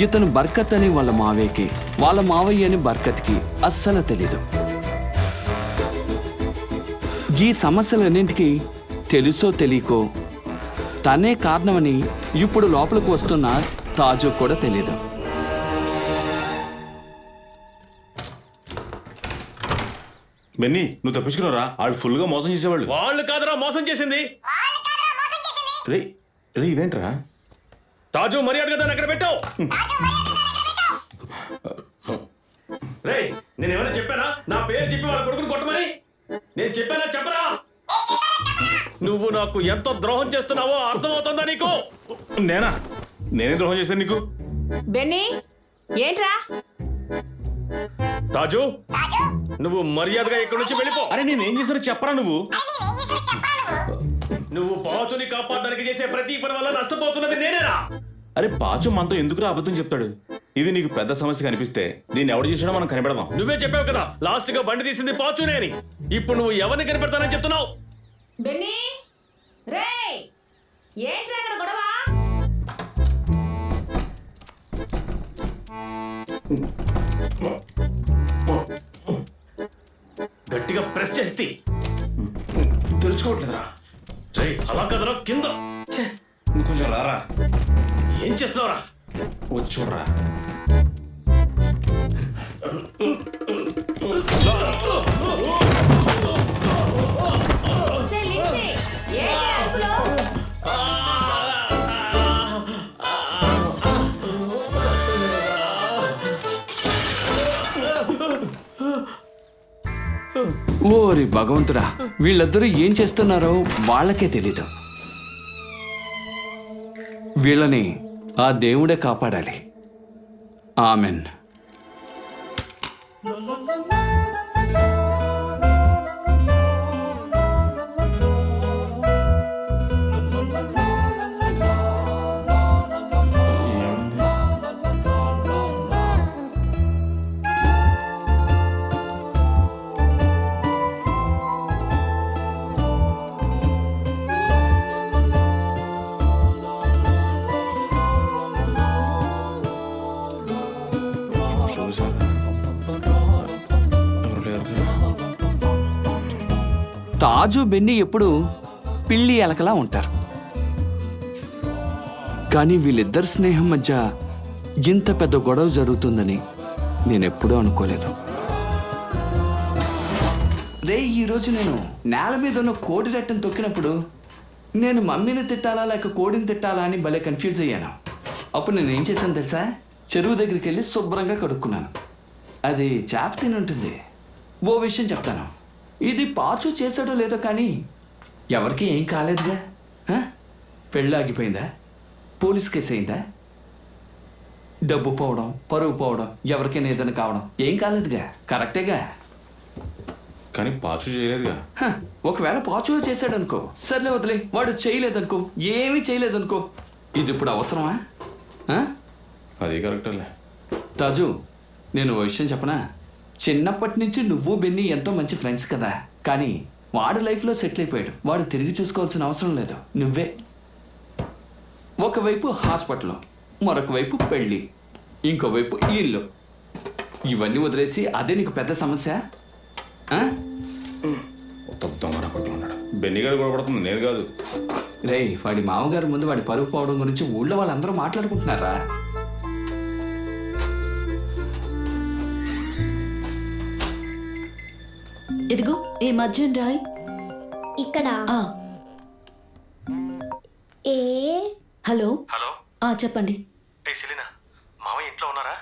ఇతను బర్కత్ అని వాళ్ళ మావయ్యకి, వాళ్ళ మావయ్య అని బర్కత్కి అస్సలు తెలీదు. ఈ సమస్యలన్నింటికీ తెలుసో తెలియకో తనే కారణమని ఇప్పుడు లోపలికి వస్తున్న తాజు కూడా తెలీదు. బెన్నీ, నువ్వు తప్పించుకున్నారా? వాళ్ళు ఫుల్ గా మోసం చేసేవాళ్ళు. వాళ్ళు కాదురా మోసం చేసింది. రే రే, ఇదేంట్రా? తాజు మర్యాదగా దాన్ని అక్కడ పెట్టావు. రే, నేను ఏమైనా చెప్పానా? నా పేరు చెప్పి వాళ్ళ కొడుకుని కొట్టమని నేను చెప్పానా? చెప్పరా? నువ్వు నాకు ఎంత ద్రోహం చేస్తున్నావో అర్థమవుతుందా నీకు? నేనే ద్రోహం చేశాను నీకు? బెన్నీ, ఏంట్రా? తాజు, నువ్వు మర్యాదగా ఇక్కడి నుంచి వెళ్ళిపో. అరే నేనేం చేశానో చెప్పరా? నువ్వు పాచుని కాపాడడానికి చేసే ప్రతి పని వల్ల నష్టపోతున్నది నేనేరా. అరే పాచు మనతో ఎందుకురా అబద్ధం చెప్తాడు? ఇది నీకు పెద్ద సమస్య కనిపిస్తే దీన్ని ఎవడు చేసినా మనం కనిపెడదాం. నువ్వే చెప్పావు కదా లాస్ట్ గా బండి తీసింది పాచునే అని. ఇప్పుడు నువ్వు ఎవరిని కనిపెడతానని చెప్తున్నావు? బెన్నీ, రేయ్, ఏంట్రా ఇక్కడ గొడవ? గట్టిగా ప్రెస్ చేస్తే తెలుసుకోవట్లేదురా. రేయ్, అలా కదరా, కింద కొంచెం రారా. ఏం చేస్తున్నావురా? వచ్చి చూడరా. ఓరి భగవంతుడా, వీళ్ళిద్దరూ ఏం చేస్తున్నారో వాళ్ళకే తెలీదు. వీళ్ళని ఆ దేవుడే కాపాడాలి. ఆమెన్. తాజు బెన్నీ ఎప్పుడు పిల్లి ఎలకలా ఉంటారు. కానీ వీళ్ళిద్దరి స్నేహం మధ్య ఇంత పెద్ద గొడవ జరుగుతుందని నేనెప్పుడూ అనుకోలేదు. రే, ఈరోజు నేను నేల మీద ఉన్న కోడి రెట్టను తొక్కినప్పుడు నేను మమ్మీని తిట్టాలా లేక కోడిని తిట్టాలా అని భలే కన్ఫ్యూజ్ అయ్యాను. అప్పుడు నేను ఏం చేశాను తెలుసా? చెరువు దగ్గరికి వెళ్ళి శుభ్రంగా కడుక్కున్నాను. అది చేప తిని ఉంటుంది. ఓ విషయం చెప్తాను. ఇది పాచు చేశాడో లేదో కానీ ఎవరికి ఏం కాలేదుగా. పెళ్ళి ఆగిపోయిందా? పోలీస్ కేసు అయిందా? డబ్బు పోవడం, పరువు పోవడం, ఎవరికైనా ఏదైనా కావడం ఏం కాలేదుగా. కరెక్టేగా. కానీ పాచు చేయలేదుగా. ఒకవేళ పాచు చేశాడనుకో, సర్లే వదిలే. వాడు చేయలేదనుకో, ఏమీ చేయలేదనుకో, ఇది ఇప్పుడు అవసరమా? అది కరెక్టేలే. తాజు, నేను ఓ విషయం చెప్పనా? చిన్నప్పటి నుంచి నువ్వు బెన్నీ ఎంతో మంచి ఫ్రెండ్స్ కదా. కానీ వాడు లైఫ్లో సెటిల్ అయిపోయాడు. వాడు తిరిగి చూసుకోవాల్సిన అవసరం లేదు. నువ్వే ఒకవైపు హాస్పిటల్, మరొక వైపు పెళ్ళి, ఇంకోవైపు ఇల్లు. ఇవన్నీ వదిలేసి అదే నీకు పెద్ద సమస్య? దొంగ ఉన్నాడు. బెన్నిగాడు గొడవపడుతుంది, నేను కాదు. రేయ్, వాడి మామగారు ముందు వాడి పరుగు పోవడం గురించి ఊళ్ళో వాళ్ళందరూ మాట్లాడుకుంటున్నారా? ఇదిగో ఈ మధ్యన రాయ్. ఇక్కడ ఏ హలో హలో, చెప్పండి. సెలీనా, మామయ్య ఇంట్లో ఉన్నారా?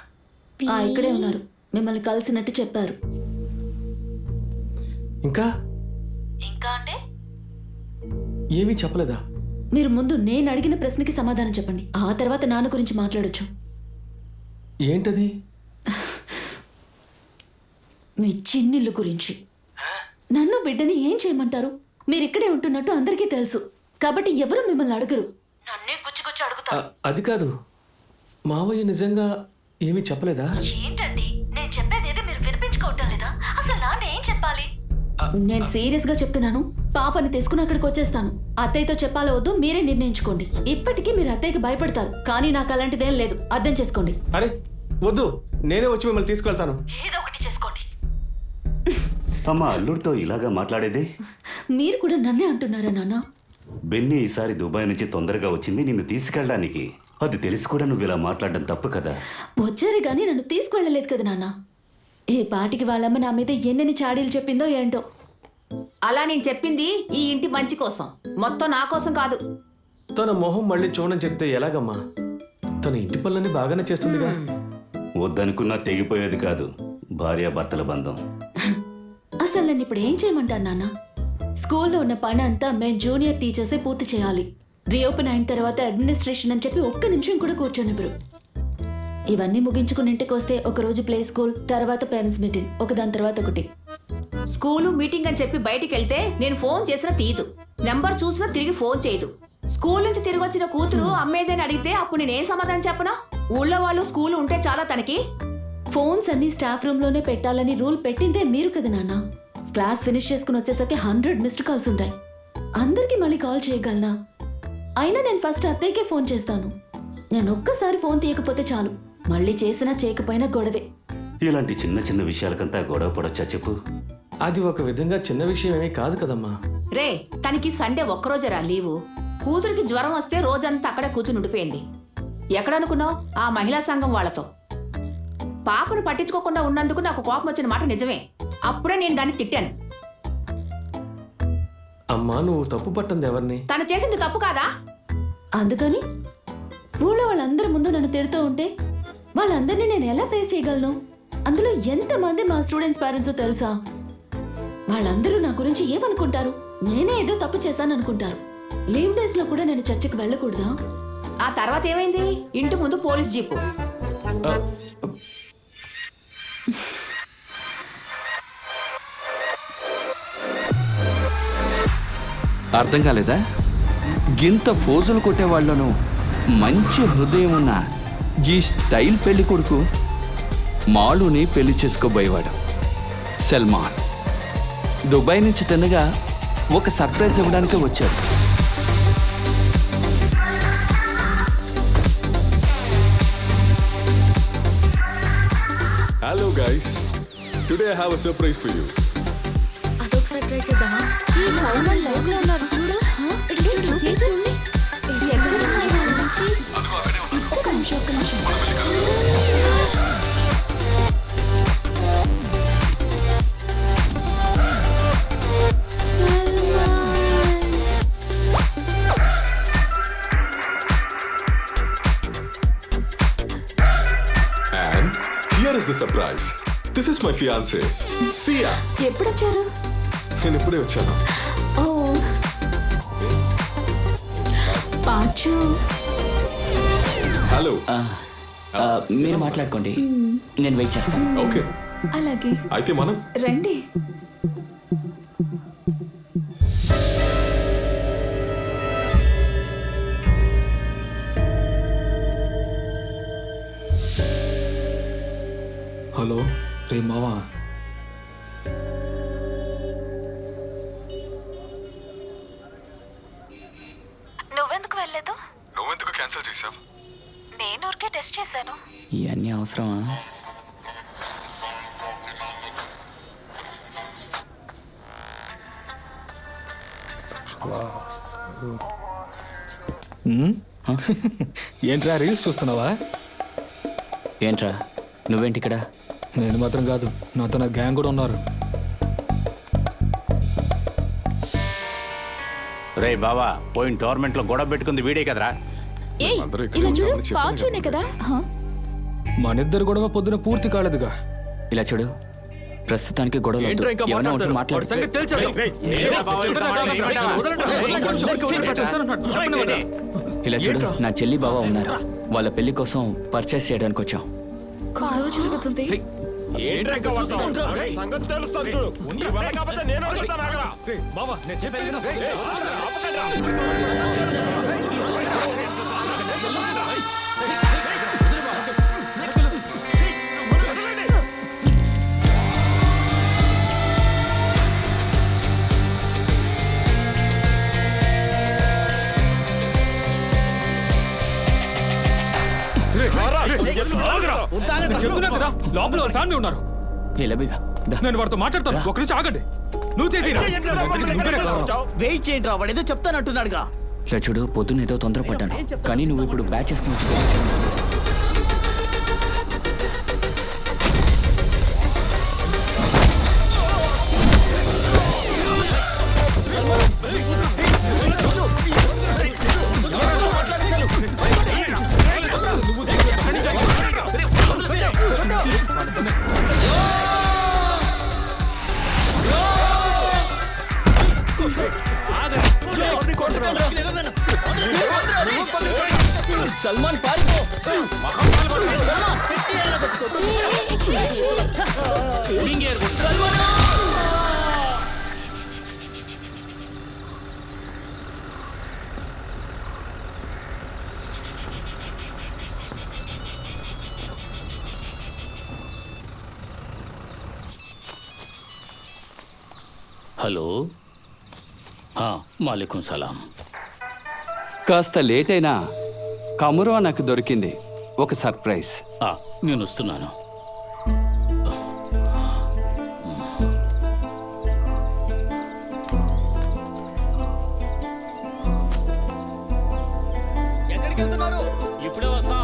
ఇక్కడే ఉన్నారు. మిమ్మల్ని కలిసినట్టు చెప్పారు. ఇంకా ఇంకా అంటే ఏమీ చెప్పలేదా? మీరు ముందు నేను అడిగిన ప్రశ్నకి సమాధానం చెప్పండి. ఆ తర్వాత నాన్న గురించి మాట్లాడొచ్చు. ఏంటది? మీ చిన్నిల్లు గురించి. నన్ను బిడ్డని ఏం చేయమంటారు? మీరు ఇక్కడే ఉంటున్నట్టు అందరికీ తెలుసు, కాబట్టి ఎవరు మిమ్మల్ని అడగరు. నన్నే గుచ్చి అడుగుతారు. అది కాదు, మావయ్య నిజంగా ఏమీ చెప్పలేదా? ఏంటండి, నేను చెప్పేది ఏదో మీరు వినిపించుకోవటం లేదా? అసలు నాన్న ఏం చెప్పాలి? నేను సీరియస్ గా చెప్తున్నాను. పాపని తీసుకుని అక్కడికి వచ్చేస్తాను. అత్తయ్యతో చెప్పాలో వద్దు మీరే నిర్ణయించుకోండి. ఇప్పటికీ మీరు అత్తయ్యకి భయపడతారు, కానీ నాకు అలాంటిదేం లేదు. అర్థం చేసుకోండి. అరే వద్దు, నేనే వచ్చి మిమ్మల్ని తీసుకెళ్తాను. ఏదో ఒకటి చేసుకోండి. అమ్మ అల్లుడితో ఇలాగా మాట్లాడేది? మీరు కూడా నన్నే అంటున్నారా నాన్న? బెన్నీ ఈసారి దుబాయ్ నుంచి తొందరగా వచ్చింది నిన్ను తీసుకెళ్ళడానికి. అది తెలిసి కూడా నువ్వు ఇలా మాట్లాడడం తప్పు కదా. వచ్చారే గానీ నన్ను తీసుకువెళ్ళలేదు కదా నాన్న. ఈ పాటికి వాళ్ళమ్మ నా మీద ఎన్నెన్ని చాడీలు చెప్పిందో ఏంటో. అలా నేను చెప్పింది ఈ ఇంటి మంచి కోసం, మొత్తం నా కోసం కాదు. తన మొహం మళ్ళీ చూడని చెప్తే ఎలాగమ్మా? తన ఇంటి పనులన్నీ బాగానే చేస్తుందిగా. వద్దనుకున్నా తెగిపోయేది కాదు భార్యాభర్తల బంధం. అసలు నన్ను ఇప్పుడు ఏం చేయమంటారు నాన్న? స్కూల్లో ఉన్న పని అంతా మేము జూనియర్ టీచర్సే పూర్తి చేయాలి. రీఓపెన్ అయిన తర్వాత అడ్మినిస్ట్రేషన్ అని చెప్పి ఒక్క నిమిషం కూడా కూర్చోనివ్వరు. ఇవన్నీ ముగించుకుని ఇంటికి వస్తే ఒకరోజు ప్లే స్కూల్, తర్వాత పేరెంట్స్ మీటింగ్, ఒకదాని తర్వాత ఒకటి. స్కూలు మీటింగ్ అని చెప్పి బయటికి వెళ్తే నేను ఫోన్ చేసినా తీయదు, నెంబర్ చూసినా తిరిగి ఫోన్ చేయదు. స్కూల్ నుంచి తిరిగి వచ్చిన కూతురు అమ్మేదని అడిగితే అప్పుడు నేనేం సమాధానం చెప్పనా? ఊళ్ళో వాళ్ళు స్కూల్ ఉంటే చాలా తనకి. ఫోన్స్ అన్ని స్టాఫ్ రూమ్ లోనే పెట్టాలని రూల్ పెట్టిందే మీరు కదా నాన్న. క్లాస్ ఫినిష్ చేసుకుని వచ్చేసరికి 100 మిస్డ్ కాల్స్ ఉంటాయి. అందరికి మళ్ళీ కాల్ చేయగలనా? అయినా నేను ఫస్ట్ అత్తయ్యకే ఫోన్ చేస్తాను. నేను ఒక్కసారి ఫోన్ తీయకపోతే చాలు, మళ్ళీ చేసినా చేయకపోయినా గొడవే. ఇలాంటి చిన్న చిన్న విషయాలకంతా గొడవ పడొచ్చా చెప్పు? అది ఒక విధంగా చిన్న విషయం ఏమీ కాదు కదమ్మా. రే, తనకి సండే ఒక్కరోజేరా లీవు. కూతురికి జ్వరం వస్తే రోజంతా అక్కడే కూర్చుని ఉండిపోయింది. ఎక్కడనుకున్నావు? ఆ మహిళా సంఘం వాళ్ళతో. పాపను పట్టించుకోకుండా ఉన్నందుకు నాకు కోపం వచ్చిన మాట నిజమే. అప్పుడే నేను దాన్ని తిట్టాను. అమ్మా, నువ్వు తప్పు పట్టింది ఎవరిని? తను చేసింది తప్పు కాదా? అందుకని ఊళ్ళో వాళ్ళందరి ముందు నన్ను తిడుతూ ఉంటే వాళ్ళందరినీ నేను ఎలా ఫేస్ చేయగలను? అందులో ఎంతమంది మా స్టూడెంట్స్ పేరెంట్స్ తెలుసా? వాళ్ళందరూ నా గురించి ఏమనుకుంటారు? నేనే ఏదో తప్పు చేశాను అనుకుంటారు. లీవ్ డేస్ లో కూడా నేను చర్చికి వెళ్ళకూడదా? ఆ తర్వాత ఏమైంది? ఇంటి ముందు పోలీస్ జీపు. అర్థం కాలేదా? గింత ఫోజులు కొట్టేవాళ్లను మంచి హృదయం ఉన్న ఈ స్టైల్ పెళ్లి కొడుకు మాలుని పెళ్లి చేసుకోబోయేవాడు సల్మాన్. దుబాయ్ నుంచి తిన్నగా ఒక సర్ప్రైజ్ ఇవ్వడానికి వచ్చాడు. Hello guys, today I have a surprise for you. అదొకసారి ట్రై చేద్దామా? ఈ నార్మల్ లైవ్ లో ఉన్నారు చూడు. చూడండి ఇది ఎక్కడ నుంచి ఒక్క నిమిషం. And here is the surprise. This is my fiancée, Sia. ఎప్పుడు వచ్చారు? నేను ఇప్పుడే వచ్చాను. ఓ పాచు. హలో. మీరు మాట్లాడుకోండి, నేను వెయిట్ చేస్తాను. ఓకే, అలాగే. అయితే మనం రండి. హలో, రే మావా. నువ్వెందుకు వెళ్ళలేదు? నువ్వెందుకు క్యాన్సిల్ చేసావు? నేను ఊరికే టెస్ట్ చేశాను. ఇవన్నీ అవసరమా? ఏంట్రా రీల్స్ చూస్తున్నావా? ఏంట్రా నువ్వేంటి ఇక్కడ? నేను మాత్రం కాదు, నాతో నా గ్యాంగ్ కూడా ఉన్నారు. రే బావా, పోయిన టోర్నమెంట్ లో గొడవ పెట్టుకుంది వీడే కదరా? ఏయ్ ఇలా చూడు, పాచునే కదా. మనిద్దరు గొడవ పొద్దున పూర్తి కాలేదుగా. ఇలా చూడు, ప్రస్తుతానికి గొడవలు వద్దు. ఎవరో ఒకరు మాట్లాడు. ఇలా చూడు, నా చెల్లి బావ ఉన్నారు. వాళ్ళ పెళ్లి కోసం పర్చేస్ చేయడానికి వచ్చాం. గొడవ జరుగుతుంది. లోపల ఫ్యామిలీ ఉన్నారు. నేను వాడితో మాట్లాడతాను, ఒక నుంచి ఆగండి. నువ్వు వెయిట్ చేయండి రా, వాడు ఏదో చెప్తానంటున్నాడుగా. ఇలా చూడు, పొద్దున్న ఏదో తొందరపడ్డాను, కానీ నువ్వు ఇప్పుడు బ్యాచ్ చేసుకుని సల్మాన్ పారిపో. హలో, మాలేకుం సలాం. కాస్త లేట్ అయినా కమరువా నాకు దొరికింది, ఒక సర్ప్రైజ్. నేను వస్తున్నాను. ఎక్కడికి వెళ్తున్నారు? ఇప్పుడే వస్తా.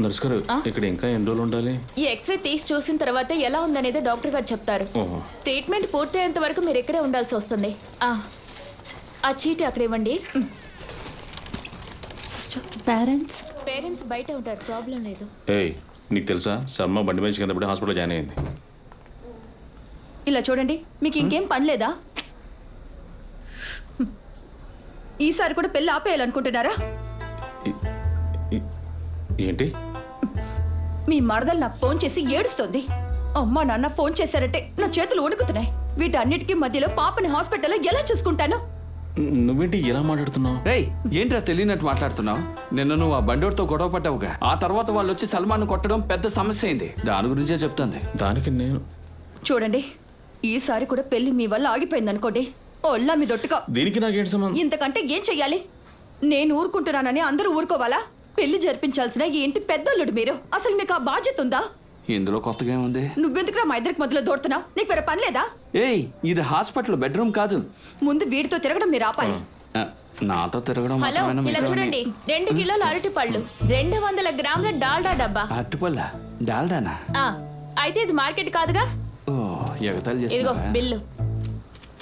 నర్స్ గారు, ఇక్కడ ఇంకా ఎన్ని రోజులు ఉండాలి? ఈ ఎక్స్రే తీసి చూసిన తర్వాత ఎలా ఉందనేది డాక్టర్ గారు చెప్తారు. ట్రీట్మెంట్ పూర్తయ్యేంత వరకు మీరు ఇక్కడే ఉండాల్సి వస్తుంది. ఆ చీటీ అక్కడ ఇవ్వండి. పేరెంట్స్ బయట ఉంటారు, ప్రాబ్లం లేదు. ఏయ్, నీకు తెలుసా శర్మ బండి మీద కింద హాస్పిటల్ జాయిన్ అయింది. ఇలా చూడండి, మీకు ఇంకేం పని లేదా? ఈసారి కూడా పెళ్లి ఆపేయాలనుకుంటున్నారా? ఏంటి? మీ మరదలు నాకు ఫోన్ చేసి ఏడుస్తోంది. అమ్మా నాన్న ఫోన్ చేశారంటే నా చేతులు వణుకుతున్నాయి. వీటన్నిటికీ మధ్యలో పాపని హాస్పిటల్లో ఎలా చూసుకుంటాను? నువ్వేంటి ఇలా మాట్లాడుతున్నావు? రేయ్, ఏంట్రా తెలియనట్టు మాట్లాడుతున్నావు? నిన్న నువ్వు ఆ బండోడితో గొడవ పడ్డావుగా, ఆ తర్వాత వాళ్ళు వచ్చి సల్మాన్ కొట్టడం పెద్ద సమస్య అయింది. దాని గురించే చెప్తుంది. దానికి నేను చూడండి, ఈసారి కూడా పెళ్లి మీ వల్ల ఆగిపోయింది అనుకోండి, ఒళ్ళ మీ దొట్టుగా. దీనికి నాకేంటి సంబంధం? ఇంతకంటే ఏం చెయ్యాలి? నేను ఊరుకుంటున్నానని అందరూ ఊరుకోవాలా? పెళ్లి జరిపించాల్సిన ఈ ఇంటి పెద్దల్లుడు మీరు. అసలు మీకు ఆ బాధ్యత ఉందా? ఇందులో కొత్తగా ఏముంది? నువ్వెందుకురా మా ఇద్దరికి మొదలు దూడుతున్నావు? నీకు వేరే పని లేదా? ఏయ్, ఇది హాస్పిటల్ బెడ్రూమ్ కాదు. ముందు వీడితో తిరగడం మీరు ఆపాలి. నాతో తిరగడం హలో, ఇలా చూడండి, 2 కిలోల అరటి పళ్ళు, 200 గ్రాముల డాల్డా డబ్బా. అరటిపళ్ళ డాల్డానా? అయితే ఇది మార్కెట్ కాదుగా. ఓ, ఎగతాళి ఇదిగో చేస్తున్నావా? బిల్లు.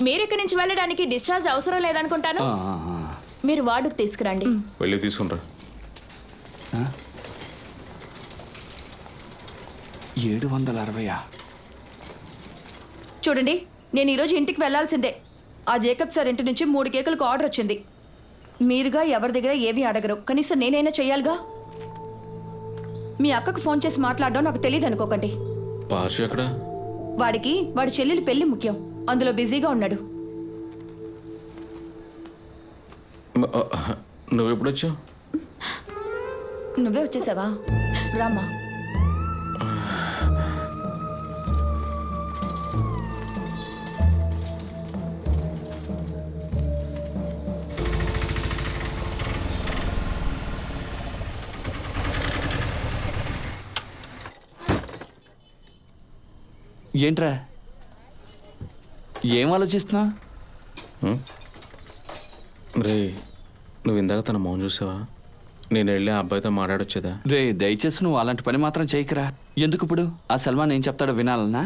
మీరు ఇక్కడి నుంచి వెళ్ళడానికి డిశ్చార్జ్ అవసరం లేదనుకుంటాను. మీరు వార్డుకు తీసుకురండి. వెళ్ళి తీసుకుంటా. 760. చూడండి, నేను ఈరోజు ఇంటికి వెళ్లాల్సిందే. ఆ జేకబ్ సార్ ఇంటి నుంచి 3 కేకులకు ఆర్డర్ వచ్చింది. మీరుగా ఎవరి దగ్గర ఏమీ అడగరు, కనీసం నేనైనా చెయ్యాలిగా. మీ అక్కకు ఫోన్ చేసి మాట్లాడడం నాకు తెలియదు అనుకోకండి. పార్షి ఎక్కడ? వాడికి వాడి చెల్లెలి పెళ్లి ముఖ్యం, అందులో బిజీగా ఉన్నాడు. నువ్వు ఎప్పుడు వచ్చావు? నువ్వే వచ్చేసావా? రామ్మా. ఏంట్రా ఏం ఆలోచిస్తున్నా? రే నువ్వు ఇందాక తన మౌన్ చూసావా? నేను వెళ్ళి ఆ అబ్బాయితో మాట్లాడొచ్చేదా? రే దయచేసి నువ్వు అలాంటి పని మాత్రం చేయకురా. ఎందుకు ఇప్పుడు ఆ సల్మాన్ ఏం చెప్తాడో వినాలన్నా?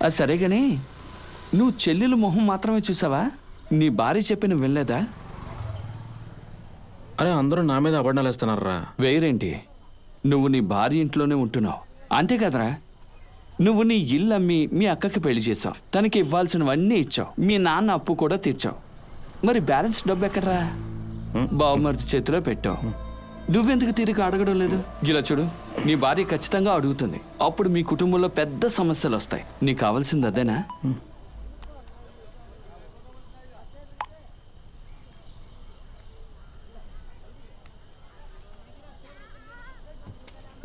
అది సరే గానీ నువ్వు చెల్లెలు మొహం మాత్రమే చూసావా? నీ భార్య చెప్పి నువ్వు వినలేదా? అరే అందరూ నా మీద అబద్ధాలు వేస్తున్నారా? వేరేంటి, నువ్వు నీ భార్య ఇంట్లోనే ఉంటున్నావు అంతే కదరా. నువ్వు నీ ఇల్లు అమ్మి మీ అక్కకి పెళ్లి చేసావు, తనకి ఇవ్వాల్సినవన్నీ ఇచ్చావు, మీ నాన్న అప్పు కూడా తీర్చావు. మరి బ్యాలెన్స్ డబ్బు ఎక్కడరా? బావమరిది చేతిలో పెట్టావు. నువ్వెందుకు తిరిగి అడగడం లేదు? ఇలా చూడు, నీ భార్య ఖచ్చితంగా అడుగుతుంది. అప్పుడు మీ కుటుంబంలో పెద్ద సమస్యలు వస్తాయి. నీకు కావాల్సింది అదేనా?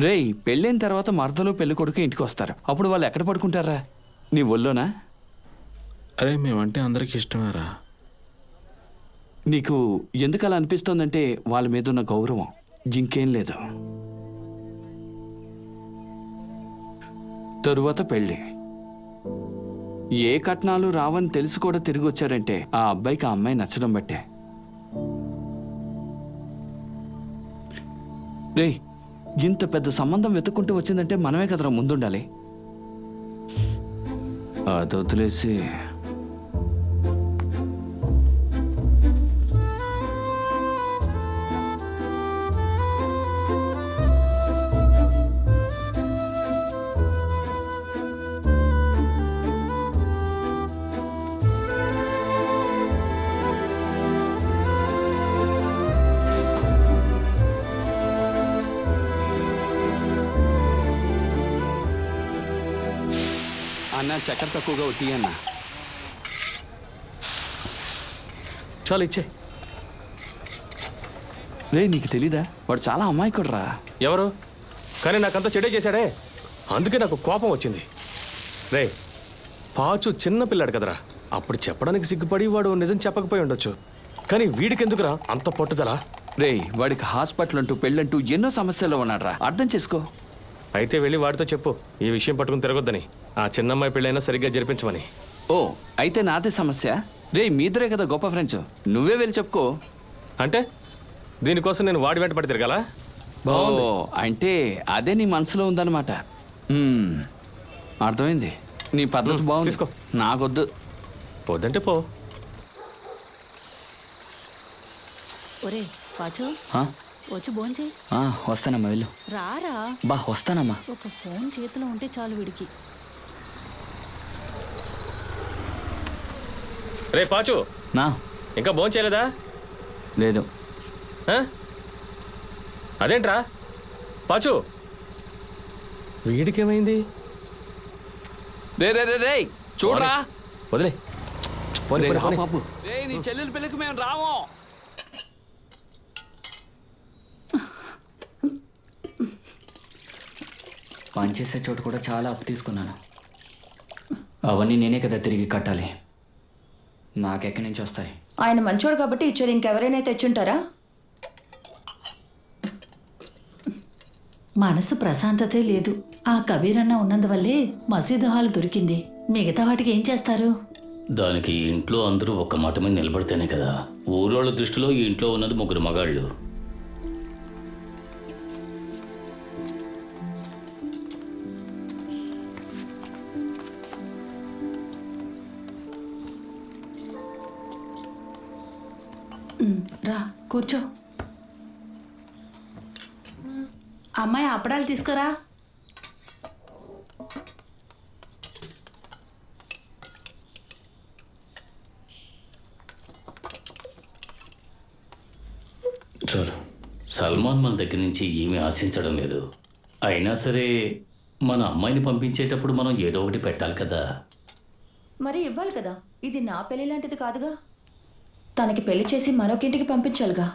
రేయ్ పెళ్ళైన తర్వాత మరదలు పెళ్లి కొడుకు ఇంటికి వస్తారు. అప్పుడు వాళ్ళు ఎక్కడ పడుకుంటారా? నీ ఒళ్ళోనా? అరే మేమంటే అందరికి ఇష్టమేరా. నీకు ఎందుకు అలా అనిపిస్తోందంటే వాళ్ళ మీద ఉన్న గౌరవం, ఇంకేం లేదు. తరువాత పెళ్ళి. ఏ కట్నాలు రావని తెలిసి కూడా తిరిగి వచ్చారంటే ఆ అబ్బాయికి ఆ అమ్మాయి నచ్చడం బట్టే. రేయ్ ఇంత పెద్ద సంబంధం వెతుక్కుంటూ వచ్చిందంటే మనమే కదరా ముందుండాలి. అది వదిలేసి అన్న చక్కెర తక్కువగా టీ అన్న. చాలు ఇచ్చే. రే నీకు తెలీదా, వాడు చాలా అమాయకుడు రా. ఎవరు? కానీ నాకంతా చెడే చేశాడే, అందుకే నాకు కోపం వచ్చింది. రే పాచు చిన్న పిల్లాడు కదరా, అప్పుడు చెప్పడానికి సిగ్గుపడి వాడు నిజం చెప్పకపోయి ఉండొచ్చు. కానీ వీడికెందుకురా అంత పట్టుదల? రే వాడికి హాస్పిటల్ అంటూ పెళ్ళంటూ ఎన్నో సమస్యలు ఉన్నాడు రా, అర్థం చేసుకో. అయితే వెళ్ళి వాడితో చెప్పు ఈ విషయం పట్టుకుని తిరగొద్దని, ఆ చిన్నమ్మాయి పెళ్ళైనా సరిగ్గా జరిపించమని. ఓ అయితే నాదే సమస్య? రే మీ ఇద్దరే కదా గొప్ప ఫ్రెండ్స్, నువ్వే వెళ్ళి చెప్పుకో. అంటే దీనికోసం నేను వాడి వెంట పడి తిరగాలా? ఓ అంటే అదే నీ మనసులో ఉందన్నమాట. అర్థమైంది. నీ పద్ధతి బాగుంది, తీసుకో. నాకొద్దు. వద్దంటే పో. ఒరే పాచు వచ్చి భోంచేయి. వస్తానమ్మా వెళ్ళు. రారా బా వస్తానమ్మా. ఒక ఫోన్ చేతిలో ఉంటే చాలు వీడికి. రే పాచు నా ఇంకా భోంచేయలేదా? లేదు. అదేంట్రా పాచు, వీడికేమైంది? రే రే రే రే చూడరా. వదిలే బాబు, రే నీ చెల్లెల పెళ్ళికి మేము రాము. పనిచేసే చోటు కూడా చాలా అప్పు తీసుకున్నాను. అవన్నీ నేనే కదా తిరిగి కట్టాలి. నాకెక్కడి నుంచి వస్తాయి? ఆయన మంచోడు కాబట్టి ఇచ్చారు, ఇంకెవరైనా తెచ్చుంటారా? మనసు ప్రశాంతతే లేదు. ఆ కబీరన్న ఉన్నందువల్లే మసీదు హాల్ దొరికింది. మిగతా వాటికి ఏం చేస్తారు? దానికి ఇంట్లో అందరూ ఒక్క మాట మీద నిలబడితేనే కదా. ఊరోళ్ళ దృష్టిలో ఈ ఇంట్లో ఉన్నది 3 మగాళ్ళు. రా కూర్చో. అమ్మాయి అప్పడాలు తీసుకురా. చాలు. సల్మాన్ మన దగ్గర నుంచి ఏమీ ఆశించడం లేదు. అయినా సరే మన అమ్మాయిని పంపించేటప్పుడు మనం ఏదో ఒకటి పెట్టాలి కదా. మరి ఇవ్వాలి కదా, ఇది నా పెళ్లి లాంటిది కాదుగా. తనకి పెళ్లి చేసి మరొకింటికి పంపించాలిగా.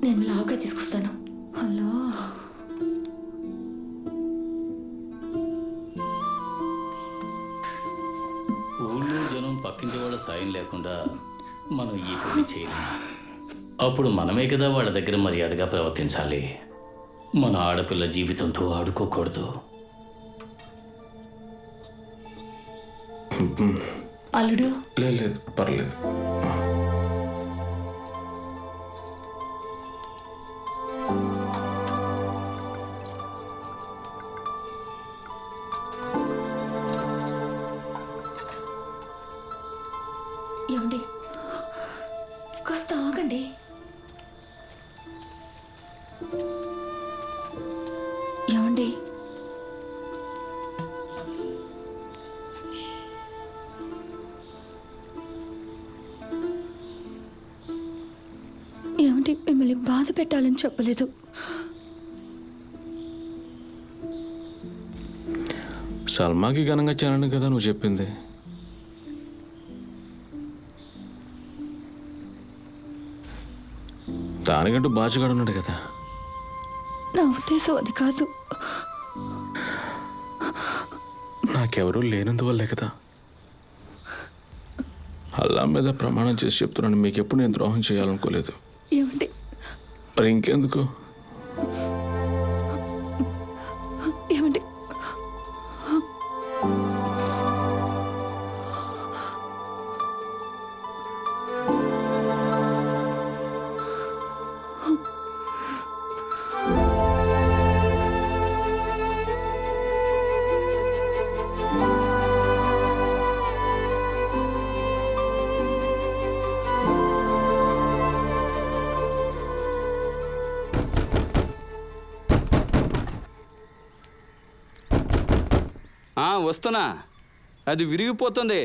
నేను లావుగా తీసుకొస్తాను. హలో ఊళ్ళో జనం పక్కింటి వాళ్ళ సాయం లేకుండా మనం ఈ పని చేయలేం. అప్పుడు మనమే కదా వాళ్ళ దగ్గర మర్యాదగా ప్రవర్తించాలి. మన ఆడపిల్ల జీవితంతో ఆడుకోకూడదు. అల్లుడు లేదు పర్లేదు. ఏమండి కాస్త ఆగండి. ఏమండి ఏమండి మిమ్మల్ని బాధ పెట్టాలని చెప్పలేదు. సల్మాకి ఘనంగా చేయాలని కదా నువ్వు చెప్పింది. దానికంటూ బాచుగాడు ఉన్నాడు కదా. నా ఉద్దేశం అది కాదు. నాకెవరూ లేనందువల్లే కదా. అల్లా మీద ప్రమాణం చేసి చెప్తున్నాను, మీకెప్పుడు నేను ద్రోహం చేయాలనుకోలేదు. ఏమండి మరి ఇంకెందుకు? ఏమండి వస్తున్నా, అది విరిగిపోతుంది.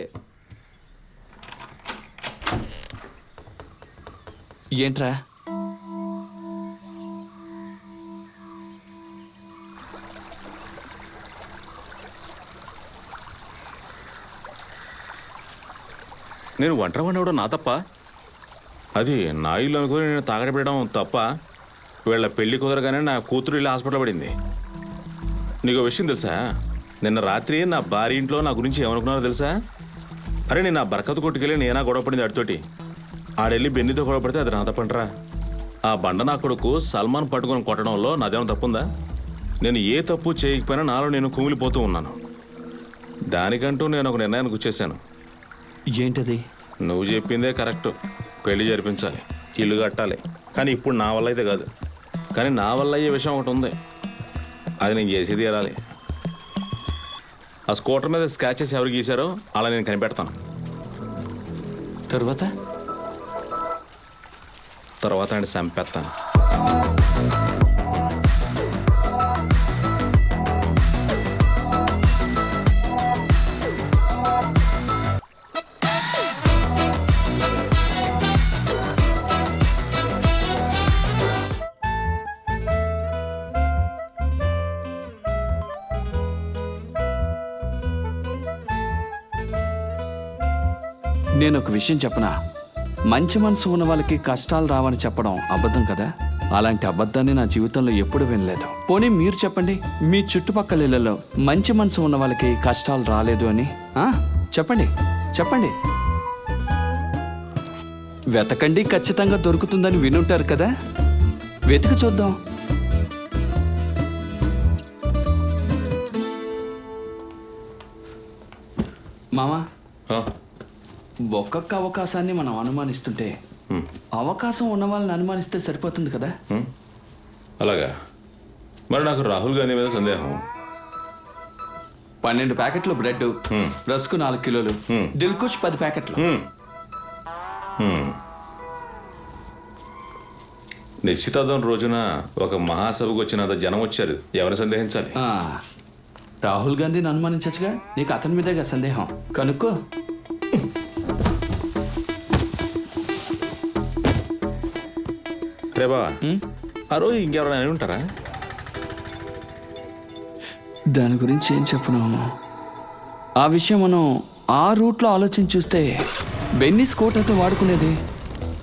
ఏంట్రా? నేను ఒంటరి వాడినవడం నా తప్ప? అది నా ఇల్లు అనుకుని నేను తాగడపెట్టడం తప్ప? వీళ్ళ పెళ్లి కుదరగానే నా కూతురు ఇల్లు హాస్పిటల్ పడింది. నీకు విషయం తెలుసా? నిన్న రాత్రి నా భార్య ఇంట్లో నా గురించి ఏమనుకున్నారో తెలుసా? అరే నేను నా బరకతు కొట్టుకెళ్ళి నేనా గొడవపడింది అడితోటి. ఆడెళ్ళి బెన్నితో గొడవపడితే అది నా తప్పంటరా? ఆ బండ నా కొడుకు సల్మాన్ పట్టుకొని కొట్టడంలో నాదేమైనా తప్పుందా? నేను ఏ తప్పు చేయకపోయినా నాలో నేను కుమిలిపోతూ ఉన్నాను. దానికంటూ నేను ఒక నిర్ణయానికి వచ్చేసాను. ఏంటది? నువ్వు చెప్పిందే కరెక్ట్. పెళ్లి జరిపించాలి, ఇల్లు కట్టాలి. కానీ ఇప్పుడు నా వల్ల అయితే కాదు. కానీ నా వల్ల అయ్యే విషయం ఒకటి ఉంది, అది నేను చేసేది వెళ్ళాలి. ఆ స్కూటర్ మీద స్క్రాచెస్ ఎవరు గీశారో అలా నేను కనిపెడతాను. తర్వాత అంటే చంపేస్తాను. నేను ఒక విషయం చెప్పనా? మంచి మనసు ఉన్న వాళ్ళకి కష్టాలు రావని చెప్పడం అబద్ధం కదా. అలాంటి అబద్ధాన్ని నా జీవితంలో ఎప్పుడు వినలేదు. పోనీ మీరు చెప్పండి, మీ చుట్టుపక్కల ఇళ్లలో మంచి మనసు ఉన్న వాళ్ళకి కష్టాలు రాలేదు అని. చెప్పండి చెప్పండి. వెతకండి, ఖచ్చితంగా దొరుకుతుందని వినుంటారు కదా. వెతికి చూద్దాం. మామా, ఒక్కొక్క అవకాశాన్ని మనం అనుమానిస్తుంటే అవకాశం ఉన్న వాళ్ళని అనుమానిస్తే సరిపోతుంది కదా. అలాగా? మరి నాకు రాహుల్ గాంధీ మీద సందేహం. 12 ప్యాకెట్లు బ్రెడ్, రస్కు 4 కిలోలు, దిల్కుష్ 10 ప్యాకెట్లు. నిశ్చితార్థం రోజున ఒక మహాసభకు వచ్చినంత జనం వచ్చారు. ఎవరు సందేహించాలి? రాహుల్ గాంధీని అనుమానించచ్చుగా. నీకు అతని మీదేగా సందేహం. కనుక్కో. రే బావా, ఆ రోజు ఇంకెవరైనా అని ఉంటారా? దాని గురించి ఏం చెప్పను. ఆ విషయం మనం ఆ రూట్లో ఆలోచించి చూస్తే బెన్నీ స్కూటర్తో వాడుకునేది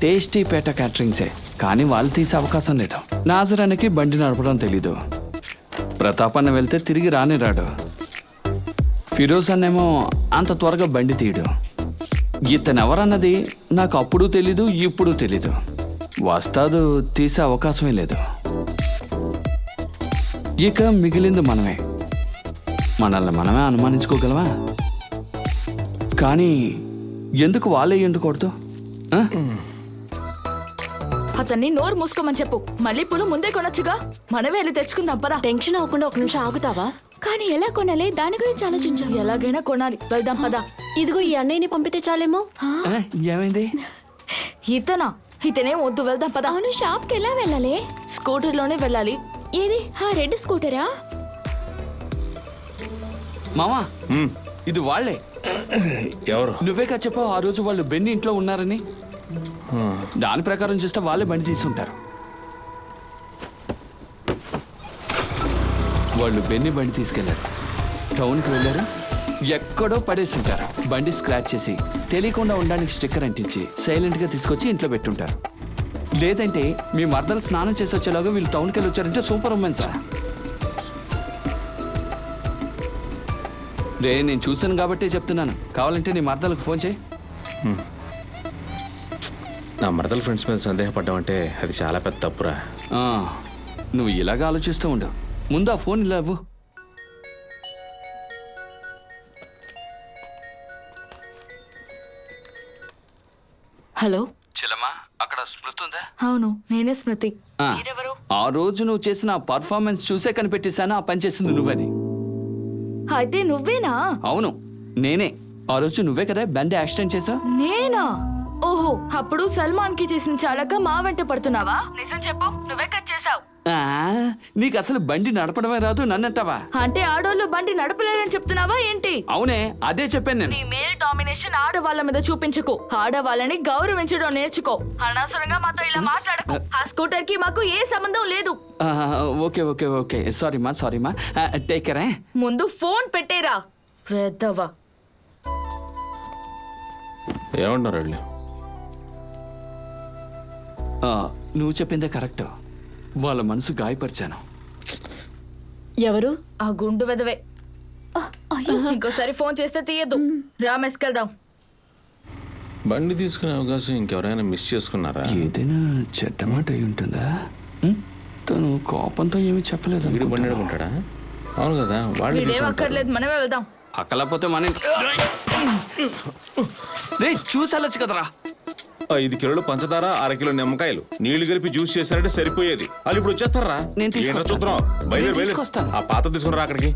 టేస్టీ పేట క్యాటరింగ్సే. కానీ వాళ్ళు తీసే అవకాశం లేదు. నాజరానికి బండి నడపడం తెలీదు. ప్రతాప్ అన్న వెళ్తే తిరిగి రాని రాడు. ఫిరోజ్ అన్నేమో అంత త్వరగా బండి తీయడు. ఇతనెవరన్నది నాకు అప్పుడు తెలీదు, ఇప్పుడు తెలీదు. వస్తాదు తీసే అవకాశమే లేదు. ఇక మిగిలింది మనమే. మనల్ని మనమే అనుమానించుకోగలవా? కానీ ఎందుకు వాళ్ళే ఎండుకూడదు? అతన్ని నోరు మూసుకోమని చెప్పు. మళ్ళీ పూలు ముందే కొనొచ్చుగా, మనమే వెళ్ళి తెచ్చుకుందాం పదా. టెన్షన్ అవ్వకుండా ఒక నిమిషం ఆగుతావా? కానీ ఎలా కొనాలి, దాని గురించి ఆలోచించు. ఎలాగైనా కొనాలి, వెళ్దాం పదా. ఇదిగో ఈ అన్నయ్యని పంపితే చాలేమో. ఏమైంది? ఇతనే వద్దు, వెళ్దాం పదా. అవును, షాప్ కి ఎలా వెళ్ళాలి? స్కూటర్ లోనే వెళ్ళాలి. ఏది ఆ రెడ్ స్కూటరా? మామా ఇది వాళ్ళే. ఎవరు? నువ్వేగా చెప్పావు ఆ రోజు వాళ్ళు బెన్ని ఇంట్లో ఉన్నారని. దాని ప్రకారం చూస్తే వాళ్ళే బండి తీసుంటారు. వాళ్ళు బెన్ని బండి తీసుకెళ్లారు, టౌన్కి వెళ్ళారు, ఎక్కడో పడేస్తుంటారు. బండి స్క్రాచ్ చేసి తెలియకుండా ఉండడానికి స్టిక్కర్ అంటించి సైలెంట్ గా తీసుకొచ్చి ఇంట్లో పెట్టుంటారు. లేదంటే మీ మర్దలు స్నానం చేసి వచ్చేలాగా వీళ్ళు టౌన్కి వెళ్ళి వచ్చారంటే సూపర్ ఉమెన్ సార్. రే నేను చూశాను కాబట్టి చెప్తున్నాను, కావాలంటే నీ మర్దలకు ఫోన్ చేయి. నా మరదల ఫ్రెండ్స్ మీద సందేహపడ్డామంటే అది చాలా పెద్ద తప్పురా. నువ్వు ఇలాగా ఆలోచిస్తూ ఉండు. ముందు ఆ ఫోన్ ఇలా ఇవ్వు. హలో చెల్లమ్మా, అక్కడ స్మృతి ఉందా? అవును, నేనే స్మృతి. ఆ రోజు నువ్వు చేసిన పర్ఫార్మెన్స్ చూసే కనిపెట్టేశాను ఆ పని చేసింది నువ్వని. అయితే నువ్వేనా? అవును నేనే. ఆ రోజు నువ్వే కదా బండి యాక్సిడెంట్ చేసావు. నేనా? ఓహో, అప్పుడు సల్మాన్ కి చేసిన చాలక మా వెంట పడుతున్నావా? నిజం చెప్పు, నువ్వే కట్ చేసావు. నీకు అసలు బండి నడపడమే రాదు, నన్నంటావా? అంటే ఆడోళ్ళు బండి నడపలేరని చెప్తున్నావా ఏంటి? అవునే, అదే చెప్పాను నేను. నీ మేల్ డామినేషన్ ఆడవాళ్ళ మీద చూపించుకో, ఆడవాళ్ళని గౌరవించడం నేర్చుకో. అనవసరంగా మాతో ఇలా మాట్లాడకు. ఆ స్కూటర్ కి మాకు ఏ సంబంధం లేదు. ఓకే ఓకే ఓకే, సారీమా సారీమా, టేక్ కేర్. ముందు ఫోన్ పెట్టేరా వెద్దవా. ఏమంటున్నారు వాళ్ళు? నువ్వు చెప్పిందే కరెక్ట్. వాళ్ళ మనసు గాయపరిచాను. ఎవరు? ఆ గుండు వెదవే. ఇంకోసారి ఫోన్ చేస్తే తీయద్దు. రామేసుకెళ్దాం. బండి తీసుకునే అవకాశం ఇంకెవరైనా మిస్ చేసుకున్నారా? ఏదైనా చెడ్డ మాట అయి ఉంటుందా? తను కోపంతో ఏమీ చెప్పలేదు. వీడు బండి నడుపుకుంటాడా? అవును కదా, వీడేం అక్కర్లేదు, మనమే వెళ్దాం. అక్కలేకపోతే మన చూసి వెళ్ళొచ్చు కదరా. 5 కిలోలు పంచదార, 1/2 కిలో నిమ్మకాయలు, నీళ్లు కలిపి జ్యూస్ చేశారంటే సరిపోయేది. వాళ్ళు ఇప్పుడు వచ్చేస్తారా? నేను చూద్దాం. బయలుదేరి ఆ పాత తీసుకురా అక్కడికి.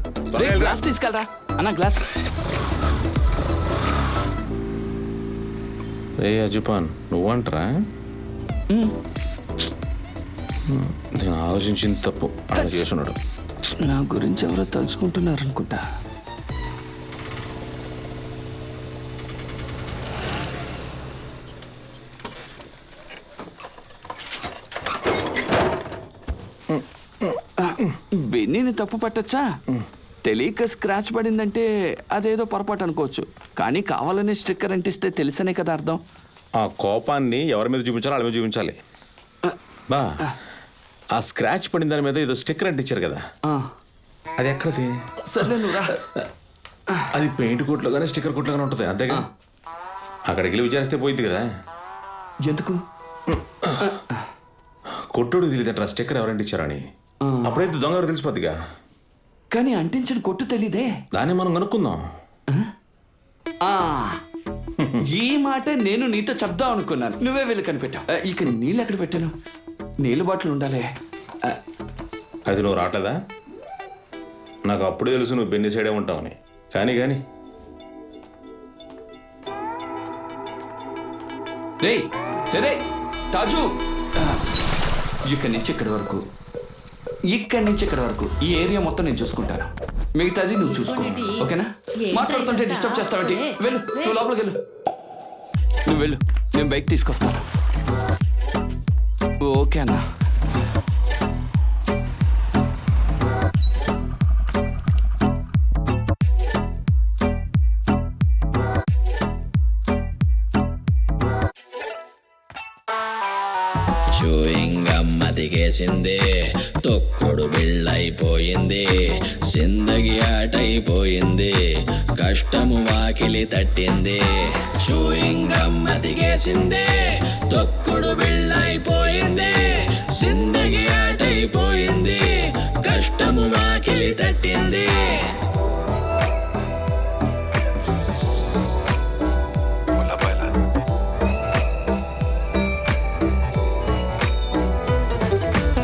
గ్లాస్ తీసుకెళ్ళరా అన్న, గ్లాస్. రే అజుపాన్, నువ్వంటరా? నేను ఆలోచించింది తప్పు. అలా చేసున్నాడు. నా గురించి ఎవరో తలుచుకుంటున్నారు అనుకుంటా. బెన్నీని తప్పు పట్టచ్చా? తెలియక స్క్రాచ్ పడిందంటే అదేదో పొరపాటు అనుకోవచ్చు, కానీ కావాలనే స్టిక్కర్ అంటిస్తే తెలిసనే కదా అర్థం. ఆ కోపాన్ని ఎవరి మీద చూపించాలో వాళ్ళ మీద చూపించాలి. బా, ఆ స్క్రాచ్ పడిన దాని మీద ఏదో స్టిక్కర్ అంటించారు కదా, అది ఎక్కడది? సర్లే నువ్వు రా. అది పెయింట్ కొట్లో కానీ స్టిక్కర్ కొట్లో కానీ ఉంటుంది అంతేగా. అక్కడికి వెళ్ళి విచారిస్తే పోయింది కదా. ఎందుకు? కొట్టుడు తెలియదంటారా స్టిక్కర్ ఎవరంటించారని. అప్పుడైతే దొంగ తెలిసిపోద్దిగా. కానీ అంటించిన కొట్టు తెలీదే. దాన్ని మనం కనుక్కుందాం. ఈ మాట నేను నీతో చెప్దాం అనుకున్నాను, నువ్వే వెళ్ళి కనిపెట్టావు. ఇక నీళ్ళు ఎక్కడ పెట్టాను? నీళ్ళు బాటిల్ ఉండాలి. అది నువ్వు రావట్లేదా? నాకు అప్పుడే తెలుసు నువ్వు బెన్ని సైడే ఉంటావని. కానీ తాజు, ఇక్కడి నుంచి ఇక్కడి వరకు, ఈ ఏరియా మొత్తం నేను చూసుకుంటాను. మిగతాది నువ్వు చూసుకో, ఓకేనా? మాట్లాడుతుంటే డిస్టర్బ్ చేస్తావంటి. వెళ్ళు, నువ్వు లోపలికి వెళ్ళు. నువ్వు వెళ్ళు, నేను బైక్ తీసుకొస్తాను. ఓకే అన్నా. దిగేసింది, తొక్కుడు బిళ్ళైపోయింది, జిందగి ఆటైపోయింది, కష్టము వాకిలి తట్టింది షూయింగమ్మ దిగేసింది తొక్కుడు బిళ్ళైపోయింది జిందగీ ఆటైపోయింది కష్టము వాకిలి తట్టింది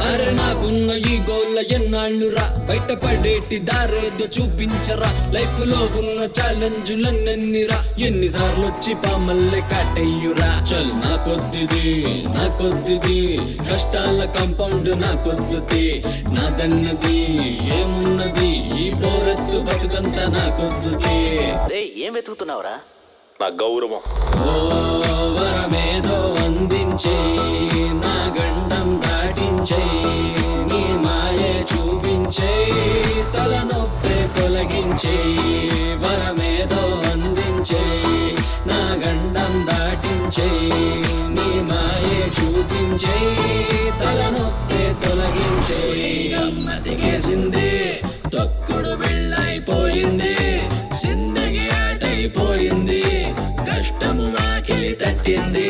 అరే నాకున్న ఈ గోళ్ళ ఎన్నాళ్ళురా బయటపడేటి దారేదో చూపించరా లైఫ్ లో ఉన్న ఛాలెంజులన్నెన్నిరా ఎన్నిసార్లు వచ్చి పామల్లే కాటయ్యురా చల్ నాకొద్దిది కష్టాల కాంపౌండ్ నాకొద్దుది నాదన్నది ఏమున్నది ఈ బోరెత్తు బతుకంతా నాకొద్దుది ఏం వెతుకుతున్నావురా? నా గౌరవం. ఓ వరమేదో అందించే నా గండం దాటించే నీ మాయే చూపించే తలనొప్పే తొలగించే వరమేదో అందించే నా గండం దాటించే నీ మాయే చూపించే తలనొప్పే తొలగించే అమ్మ దిగేసింది తొక్కుడు బిళ్ళైపోయింది జిందగీ ఆటైపోయింది కష్టము వాకిలి తట్టింది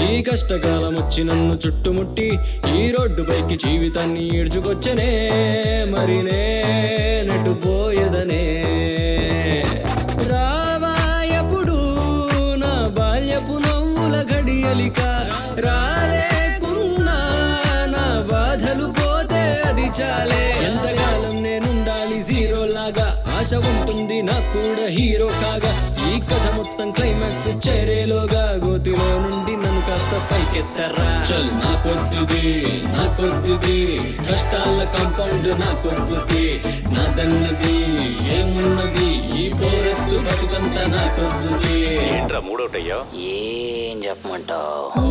ఈ కష్టకాలం వచ్చి నన్ను చుట్టుముట్టి ఈ రోడ్డు పైకి జీవితాన్ని ఈడ్చుకొచ్చనే మరి నెట్టుపోయేదనే రావాయప్పుడు నా బాల్యపు నవ్వుల గడియలిక రాలేకున్నా నా బాధలు పోతే అది చాలే ఎంతకాలం నేనుండాలి జీరో లాగా ఆశ ఉంటుంది నాకు కూడా హీరో కాగా ఈ కథ మొత్తం క్లైమాక్స్ చేరేలోగా గోతిలో నుండి నన్ను కాస్త పైకెత్తరా చల్ నాకొద్దుది కష్టాల కాంపౌండ్ నాకొద్దుది నాదన్నది ఏమున్నది ఈ పోరెత్తు బతుకంతా నాకొద్దుది ఏంట్రా మూడోటయ్యా? ఏం చెప్పమంటావు?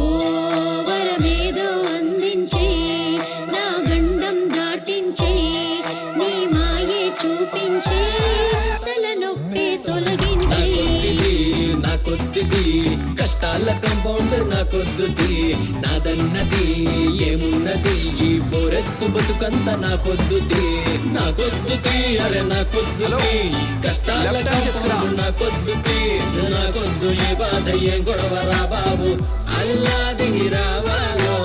వరమేదో అందించే నా గండం దాటించే నీ మాయే చూపించే తలనొప్పే తొలగించే నాకొద్దుది కష్టాల కాంపౌండ్ నాకొద్దుది నాదన్నది ఏమున్నది ఈ పోరెత్తు బతుకంతా నాకొద్దుది అరే నాకొద్దుది కష్టాల కాంపౌండ్ నాకొద్దుది నాకొద్దు ఏ బాధ ఏం గొడవరా బాబు అల్లా దిగి రావాలో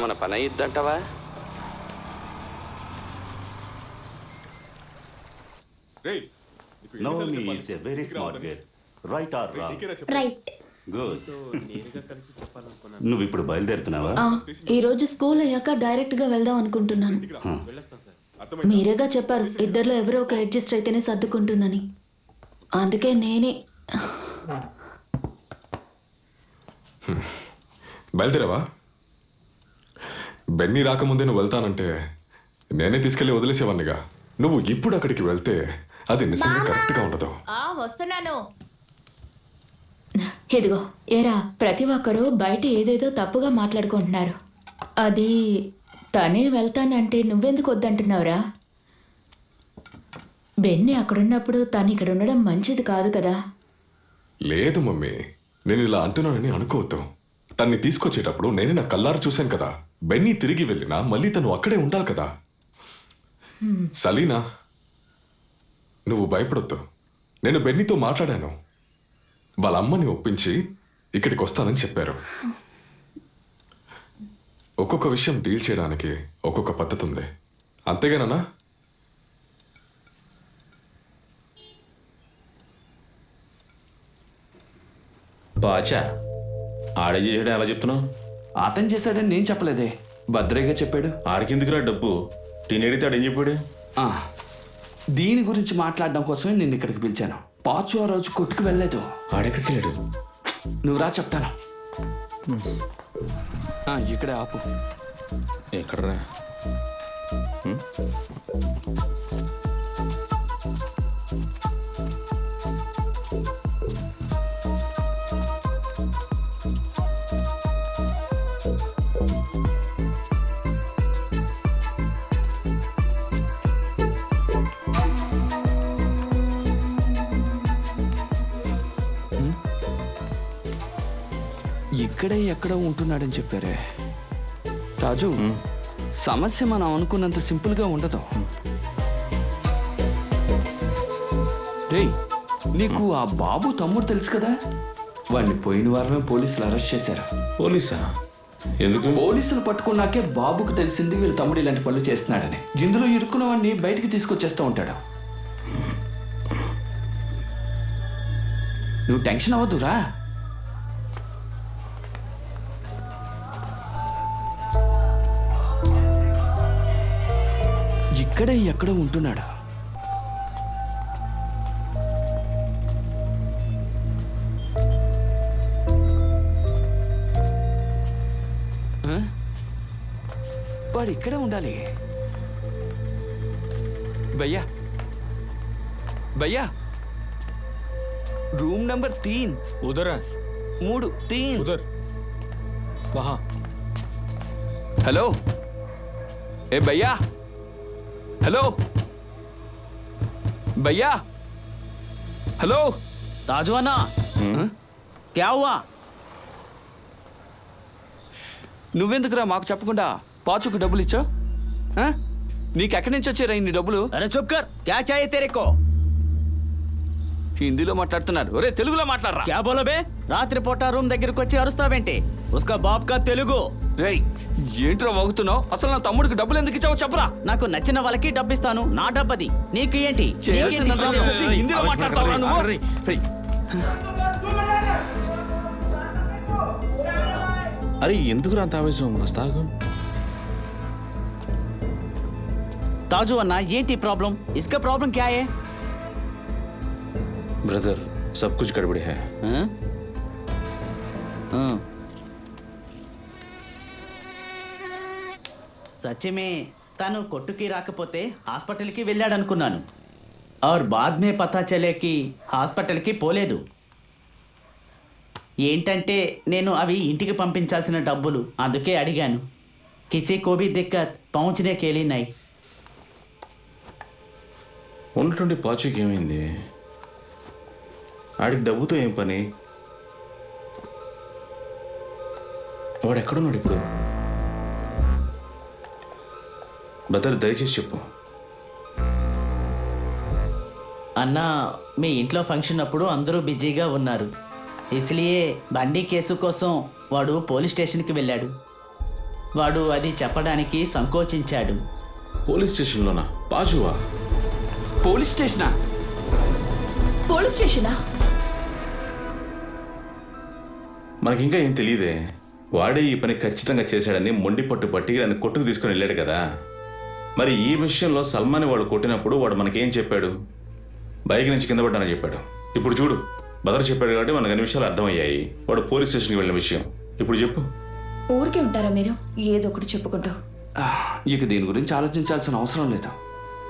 మన పని అయ్యిద్దంటావా? Naomi is a very smart girl. Right or wrong? Right. Good. నువ్వు ఇప్పుడు బయలుదేరుతున్నావా? ఈ రోజు స్కూల్ అయ్యాక డైరెక్ట్ గా వెళ్దాం అనుకుంటున్నాను. మీరేగా చెప్పారు ఇద్దరిలో ఎవరో ఒకరు అడ్జస్ట్ అయితేనే సర్దుకుంటుందని. అందుకే నేనే. బయలుదేరావా? బెన్నీ రాకముందే నువ్వు వెళ్తానంటే నేనే తీసుకెళ్లి వదిలేసేవాడినిగా. నువ్వు ఇప్పుడు అక్కడికి వెళ్తే అది నిజంగా కరెక్ట్ గా ఉండదు. వస్తున్నాను. ఇదిగో ఏరా, ప్రతి ఒక్కరూ బయట ఏదేదో తప్పుగా మాట్లాడుకుంటున్నారు. అది తనే వెళ్తానంటే నువ్వెందుకు వద్దంటున్నావురా? బెన్నీ అక్కడున్నప్పుడు తను ఇక్కడ ఉండడం మంచిది కాదు కదా. లేదు మమ్మీ, నేను ఇలా అంటున్నానని అనుకోవద్దు. తన్ని తీసుకొచ్చేటప్పుడు నేనే నా కల్లారు చూశాను కదా. బెన్నీ తిరిగి వెళ్ళినా మళ్ళీ తను అక్కడే ఉండాలి కదా. సలీనా, నువ్వు భయపడొద్దు. నేను బెన్నీతో మాట్లాడాను. వాళ్ళ అమ్మని ఒప్పించి ఇక్కడికి వస్తానని చెప్పారు. ఒక్కొక్క విషయం డీల్ చేయడానికి ఒక్కొక్క పద్ధతి ఉంది. అంతేగానన్నా? బాచా ఆడే చేసాడు ఎలా చెప్తున్నావు? అతను చేశాడని నేను చెప్పలేదే, భద్రయ్యగా చెప్పాడు. ఆడికెందుకురా డబ్బు? టీనేడితే ఆడేం చెప్పాడు? దీని గురించి మాట్లాడడం కోసమే నేను ఇక్కడికి పిలిచాను. పాచు ఆ రోజు కొట్టుకు వెళ్ళలేదు. ఆడెక్కడికి వెళ్ళాడు? నువ్వు రా చెప్తాను. ఇక్కడే ఆపు. ఎక్కడరా? ఇక్కడే ఎక్కడో ఉంటున్నాడని చెప్పారే రాజు. సమస్య మనం అనుకున్నంత సింపుల్ గా ఉండదు. రేయ్, నీకు ఆ బాబు తమ్ముడు తెలుసు కదా? వాడిని పోయిన వారమే పోలీసులు అరెస్ట్ చేశారు. పోలీసా? ఎందుకు? పోలీసులు పట్టుకున్నాకే బాబుకు తెలిసింది వీళ్ళ తమ్ముడు ఇలాంటి పనులు చేస్తున్నాడని. ఇందులో ఇరుక్కున్న వాడిని బయటికి తీసుకొచ్చేస్తూ ఉంటాడు. నువ్వు టెన్షన్ అవ్వద్దురా. ఇక్కడే ఎక్కడో ఉంటున్నాడు. వాడు ఇక్కడే ఉండాలి. భయ్యా భయ్యా, रूम नंबर 3 उधर है। 3 उधर वहां। हेलो ए भैया, हेलो भैया, हेलो ताजू अन्ना, क्या हुआ? నువ్వెందుకురా మాకు చెప్పకుండా పాచుకు డబ్బులు ఇచ్చావు? నీకు ఎక్కడి నుంచి వచ్చారా ఇన్ని డబ్బులు? అరే చుప్ కర్, క్యా చాహియే తేరేకో? హిందీలో మాట్లాడుతున్నారు. ఒరే తెలుగులో మాట్లాడరా. క్యా బోలో బే? రాత్రి పూట రూమ్ దగ్గరికి వచ్చి అరుస్తావేంటి? ఉస్కా బాప్ కా తెలుగు. రేయ్, ఏంట్రా వాగుతున్నావు? అసలు నా తమ్ముడికి డబ్బులు ఎందుకు ఇచ్చావో చెప్పరా. నాకు నచ్చిన వాళ్ళకి డబ్బిస్తాను, నా డబ్బది. నీకు ఏంటి? చేయాల్సిందంతా చేసేసి హిందీలో మాట్లాడతావురా నువ్వు? అరే ఎందుకు అంత ఆవేశం? వస్తాగు. ताजू अन्ना, ఏంటి ప్రాబ్లం? इसका प्रॉब्लम क्या है? ब्रदर, सब कुछ गड़बड़ है. సత్యమే, తను కొట్టుకి రాకపోతే హాస్పిటల్కి వెళ్ళాడనుకున్నాను. और बाद में पता चले कि హాస్పిటల్కి పోలేదు. ఏంటంటే నేను అవి ఇంటికి పంపించాల్సిన డబ్బులు, అందుకే అడిగాను. किसी को भी दिक्कत पहुंचने के लिए नहीं. ఉన్నటువంటి పాచుకి ఏమైంది? ఆడికి డబ్బుతో ఏం పని? వాడు ఎక్కడున్నాడు ఇప్పుడు? బ్రదర్ దయచేసి చెప్పు. అన్నా, మీ ఇంట్లో ఫంక్షన్ అప్పుడు అందరూ బిజీగా ఉన్నారు. ఇస్లియే బండి కేసు కోసం వాడు పోలీస్ స్టేషన్కి వెళ్ళాడు. వాడు అది చెప్పడానికి సంకోచించాడు. పోలీస్ స్టేషన్లోనా? పాచువా? పోలీస్ స్టేషనా? పోలీస్ స్టేషనా? మనకింకా ఏం తెలియదే. వాడే ఈ పని ఖచ్చితంగా చేశాడని మొండి పట్టు పట్టి నన్ను కొట్టుకు తీసుకుని వెళ్ళాడు కదా. మరి ఈ విషయంలో సల్మాన్ వాడు కొట్టినప్పుడు వాడు మనకేం చెప్పాడు? బైక్ నుంచి కింద పడ్డానని చెప్పాడు. ఇప్పుడు చూడు, బదర్ చెప్పాడు కాబట్టి మనకు అన్ని విషయాలు అర్థమయ్యాయి. వాడు పోలీస్ స్టేషన్కి వెళ్ళిన విషయం ఇప్పుడు చెప్పు. ఊరికే ఉంటారా మీరు? ఏదో ఒకటి చెప్పుకుంటావు. ఇక దీని గురించి ఆలోచించాల్సిన అవసరం లేదు.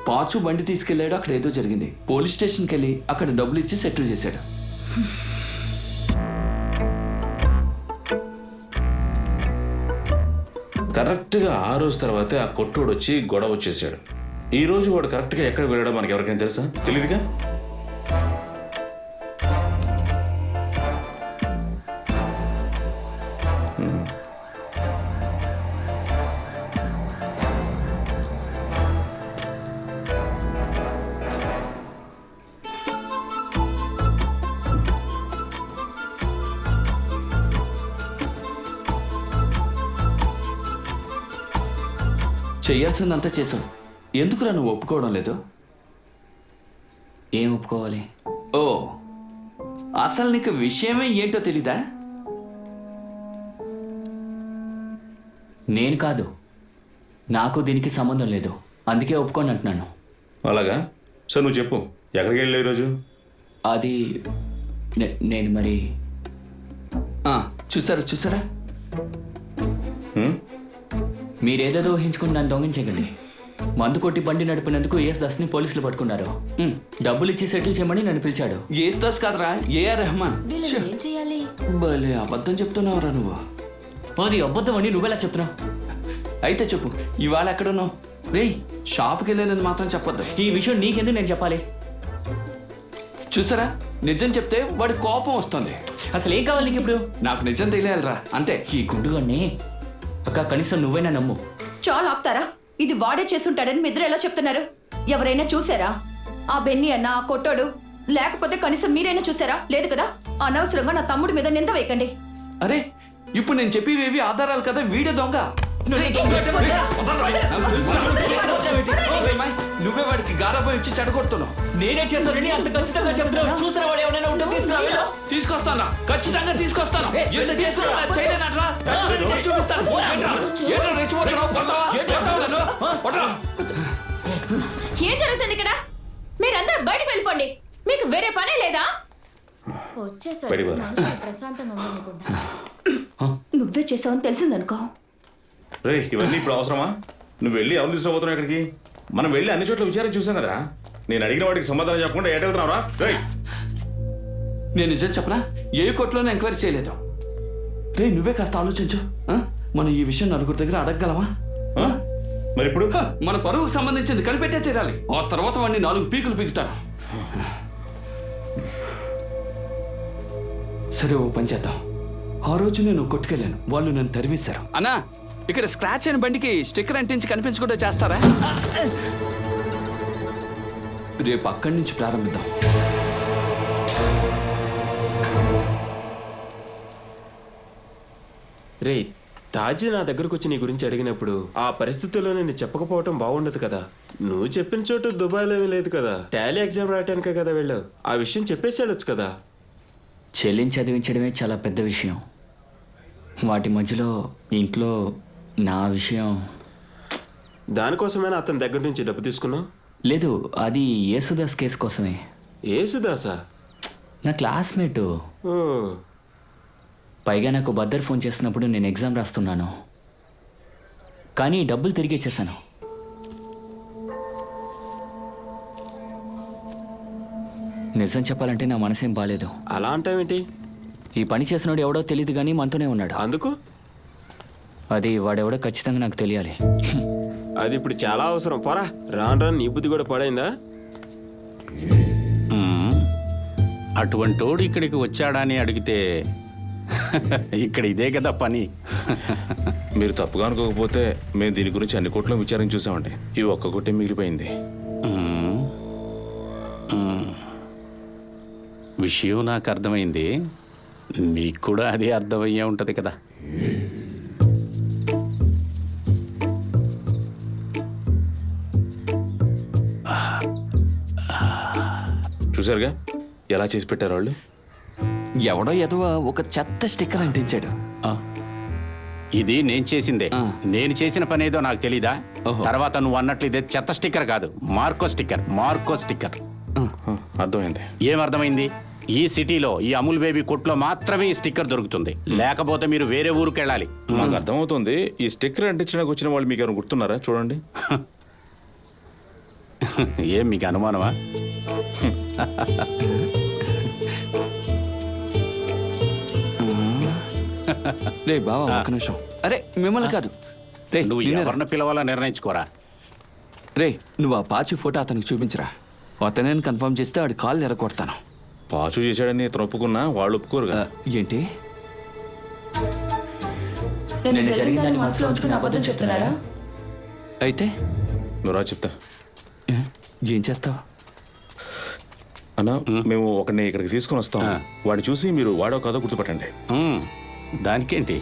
పాచు బండి తీసుకెళ్లాడు, అక్కడ ఏదో జరిగింది. పోలీస్ స్టేషన్కి వెళ్ళి అక్కడ డబ్బులు ఇచ్చి సెటిల్ చేశాడు. కరెక్ట్గా ఆ రోజు తర్వాతే ఆ కొట్టోడు వచ్చి గొడవ వచ్చేసాడు. ఈ రోజు వాడు కరెక్ట్గా ఎక్కడ వెళ్ళాడో మనకి ఎవరికైనా తెలుసా? తెలీదుగా. చెయ్యాల్సిందంతా చేసావు. ఎందుకురా నువ్వు ఒప్పుకోవడం లేదు? ఏం ఒప్పుకోవాలి? ఓ, అసలు నీకు విషయమే ఏంటో తెలీదా? నేను కాదు, నాకు దీనికి సంబంధం లేదు, అందుకే ఒప్పుకోండి అంటున్నాను. అలాగా? సార్ నువ్వు చెప్పు, ఎక్కడికి వెళ్ళావు ఈరోజు? అది నేను మరి చూసారా మీరేదేదో ఊహించుకుని నన్ను దొంగించకండి. మందు కొట్టి బండి నడిపినందుకు ఏఎస్ దాస్ని పోలీసులు పట్టుకున్నారు. డబ్బులు ఇచ్చి సెటిల్ చేయమని నన్ను పిలిచాడు. ఏఎస్ దాస్ కాదురా, ఏఆర్ రెహమాన్. ఏం చేయాలి? భలే అబద్ధం చెప్తున్నావురా నువ్వు. అది అబద్ధం అని నువ్వెలా చెప్తున్నావు? అయితే చెప్పు, ఇవాళ ఎక్కడున్నావు? రేయ్, షాప్కి వెళ్ళానని మాత్రం చెప్పొద్దు. ఈ విషయం నీకెందుకు నేను చెప్పాలి? చూసారా, నిజం చెప్తే వాడి కోపం వస్తుంది. అసలు ఏం కావాలి నీకు ఇప్పుడు? నాకు నిజం తెలియాలిరా అంతే. ఈ గుండుగాన్ని అక్క కనీసం నువ్వైనా నమ్ము. చాలా ఆపుతారా? ఇది వాడే చేసుంటాడని మీ ఇద్దరు ఎలా చెప్తున్నారు? ఎవరైనా చూసారా? ఆ బెన్ని అన్న, ఆ కొట్టోడు, లేకపోతే కనీసం మీరైనా చూసారా? లేదు కదా. అనవసరంగా నా తమ్ముడి మీద నింద వేయకండి. అరే ఇప్పుడు నేను చెప్పేవి ఆధారాలు కదా. వీడే దొంగ. నువ్వే వాడికి గారాబం ఇచ్చి చెడగొడుతున్నావు. నేనే చేస్తానని అంత ఖచ్చితంగా చెప్తున్నావు. చూసిన వాడు ఎవరైనా ఉంటే తీసుకురా. తీసుకొస్తాను, ఖచ్చితంగా తీసుకొస్తాను. ఎంత చేస్తున్నా చేయలేనట్రా చూపిస్తాను. ఏం జరుగుతుంది ఇక్కడ? మీరందరూ బయటకు వెళ్ళిపోండి. మీకు వేరే పనే లేదా? నువ్వే చేసావని తెలిసిందనుకో. రే ఇవన్నీ ఇప్పుడు అవసరమా? నువ్వు వెళ్ళి ఎవరు తీసుకుపోతున్నావు ఇక్కడికి? మనం వెళ్ళి అన్ని చోట్ల విచారం చూసాం కదరా. నేను అడిగిన వాటికి సమాధానం చెప్పకుండా ఎటు వెళ్తున్నావురా? నేను నిజం చెప్పనా? ఏ కోర్టులోనే ఎంక్వైరీ చేయలేదు. రే నువ్వే కాస్త ఆలోచించు. మనం ఈ విషయం నలుగురి దగ్గర అడగగలమా? మరి ఇప్పుడు మన పరువుకు సంబంధించింది కనిపెట్టే తీరాలి. ఆ తర్వాత వాడిని 4 పీకులు పీకుతాను. సరే ఓ పని చేద్దాం. ఆ రోజు నేను కొట్టుకెళ్ళాను, వాళ్ళు నన్ను తరివేశారు. అన్నా ఇక్కడ స్క్రాచ్ అయిన బండికి స్టిక్కర్ అంటించి కనిపించకుండా చేస్తారా? రేపు అక్కడి నుంచి ప్రారంభిద్దాం. రే తాజీ నా దగ్గరకు వచ్చి నీ గురించి అడిగినప్పుడు ఆ పరిస్థితుల్లో నేను చెప్పకపోవటం బాగుండదు కదా. నువ్వు చెప్పిన చోటు దుబాయ్లో ఏమీ లేదు కదా. టాలీ ఎగ్జామ్ రాయటానికే కదా వెళ్ళావు. ఆ విషయం చెప్పేసి వెళ్ళొచ్చు కదా. చెల్లిని చదివించడమే చాలా పెద్ద విషయం. వాటి మధ్యలో ఇంట్లో నా విషయం. దానికోసమైనా అతని దగ్గర నుంచి డబ్బు తీసుకున్నావు? లేదు, అది యేసుదాస్ కేసు కోసమే. యేసుదాసా? నా క్లాస్మేటు. పైగా నాకు బద్దర్ ఫోన్ చేసినప్పుడు నేను ఎగ్జామ్ రాస్తున్నాను, కానీ డబ్బులు తిరిగి ఇచ్చేసాను. నిజం చెప్పాలంటే నా మనసేం బాలేదు. అలా అంటావేంటి? ఈ పని చేసినోడు ఎవడో తెలియదు కానీ మనతోనే ఉన్నాడు. అందుకు? అది వాడెవడో ఖచ్చితంగా నాకు తెలియాలి. అది ఇప్పుడు చాలా అవసరం. పోరా, రాను రాను నీ బుద్ధి కూడా పడైందా? అటువంటోడు ఇక్కడికి వచ్చాడని అడిగితే ఇక్కడ ఇదే కదా పని. మీరు తప్పుగా అనుకోకపోతే మేము దీని గురించి అన్ని కోట్ల విచారం చూసామండి. ఈ ఒక్క కోటే మిగిలిపోయింది. విషయం నాకు అర్థమైంది, మీకు కూడా అదే అర్థమయ్యే ఉంటది కదా. చూసారుగా ఎలా చేసి పెట్టారు వాళ్ళు. ఎవడో ఎదవ ఒక చెత్త స్టిక్కర్ అంటించాడు. ఇది నేను చేసిందే. నేను చేసిన పని ఏదో నాకు తెలీదా? తర్వాత నువ్వు అన్నట్లు ఇదే చెత్త స్టిక్కర్ కాదు, మార్కో స్టిక్కర్. Marco sticker. అర్థమైంది. ఏమర్థమైంది? ఈ సిటీలో ఈ అమూల్ బేబీ కొట్లో మాత్రమే ఈ స్టిక్కర్ దొరుకుతుంది, లేకపోతే మీరు వేరే ఊరికి వెళ్ళాలి. మాకు అర్థమవుతుంది. ఈ స్టిక్కర్ అంటించడానికి వచ్చిన వాళ్ళు మీకు ఎవరు గుర్తున్నారా? చూడండి. ఏం మీకు అనుమానమా? రే బావా ఒక నిమిషం. అరే మిమ్మల్ని కాదు, రే నువ్వు ఎవరిని పిలవాలో నిర్ణయించుకోరా. రే నువ్వు ఆ పాచి ఫోటో అతనికి చూపించరా. అతనే కన్ఫర్మ్ చేస్తే వాడి కాళ్ళు ఎరగొడతాను. పాచు చేశాడని ఇతను ఒప్పుకున్నా వాళ్ళు ఒప్పుకోరు కదా. ఏంటి? నేను జరిగిన దాన్ని మనసులో ఉంచుకుని అబద్ధం చెప్తున్నారా? అయితే నువ్వు రా చెప్తా. ఏం చేస్తావు అన్నా? మేము ఒకరిని ఇక్కడికి తీసుకొని వస్తాం. వాడిని చూసి మీరు వాడో కాదో గుర్తుపట్టండి. దానికేంటి?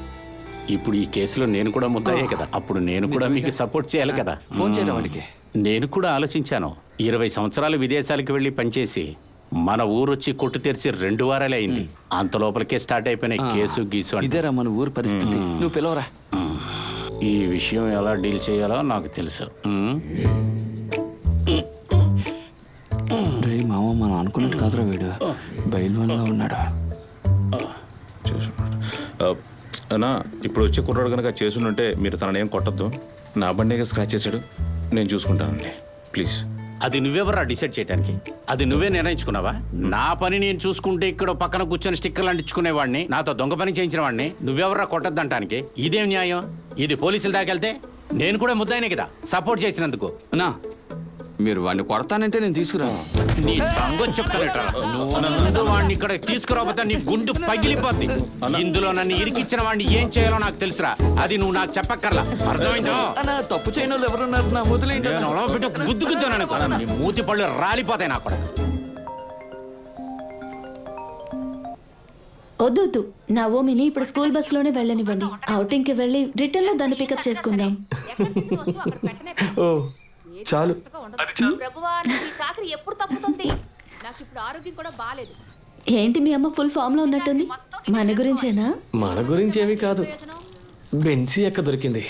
ఇప్పుడు ఈ కేసులో నేను కూడా ముద్దాయే కదా. అప్పుడు నేను కూడా మీకు సపోర్ట్ చేయాలి కదా. ఫోన్ చేయరా వాడికి. నేను కూడా ఆలోచించాను. 20 సంవత్సరాలు విదేశాలకు వెళ్ళి పనిచేసి మన ఊరొచ్చి కొట్టు తెరిచి 2 వారాలే అయింది. అంత లోపలికే స్టార్ట్ అయిపోయినాయి కేసు గీసు. ఇదేరా మన ఊరు పరిస్థితి. నువ్వు పిలవరా. ఈ విషయం ఎలా డీల్ చేయాలో నాకు తెలుసు. రే మామ, మనం అనుకున్నట్టు కాదురా వీడు. బయలువన్గా ఉన్నాడు. అన్నా ఇప్పుడు వచ్చే కుర్రాడు కనుక చేసుంటే మీరు తననేం కొట్టద్దు. నా బండిగా స్క్రాచ్ చేశాడు, నేను చూసుకుంటానండి ప్లీజ్. అది నువ్వెవరా డిసైడ్ చేయడానికి? అది నువ్వే నిర్ణయించుకున్నావా? నా పని నేను చూసుకుంటే ఇక్కడ పక్కన కూర్చొని స్టిక్కర్లు అంటించుకునేవాడిని, నాతో దొంగ పని చేయించిన వాడిని నువ్వెవరా కొట్టద్దంటానికి? ఇదేం న్యాయం? ఇది పోలీసుల దాకెళ్తే నేను కూడా ముద్దాయినే కదా సపోర్ట్ చేసినందుకు. అన్నా మీరు వాడిని కొడతానంటే నేను తీసుకురాను. నీ సంగతి చెప్తానట. నువ్వు ముందు వాడిని ఇక్కడ తీసుకురాబోతే నీ గుండు పగిలిపోద్ది. ఇందులో నన్ను ఇరికిచ్చిన వాడిని ఏం చేయాలో నాకు తెలుసురా. అది నువ్వు నాకు చెప్పక్కర్లా. అర్థమైందో? తప్పు చేయని వాళ్ళు ఎవరున్నారు? నా మొదలైంది గుద్దు గుద్దాను. నీ మూతి పళ్ళు రాలిపోతాయి నాకు కూడా. వద్దు, నా ఓమిని ఇప్పుడు స్కూల్ బస్ లోనే వెళ్ళనివ్వండి. అవుటింగ్ కి వెళ్ళి రిటర్న్ లో దాన్ని పికప్ చేసుకుందాం. ఓ చాలు. ఎప్పుడు తప్పుతుంది? నాకు ఇప్పుడు ఆరోగ్యం కూడా బాలేదు. ఏంటి మీ అమ్మ ఫుల్ ఫామ్ లో ఉన్నట్టుంది? మన గురించేనా? మన గురించి ఏమీ కాదు. బెన్సీ ఎక్క దొరికింది.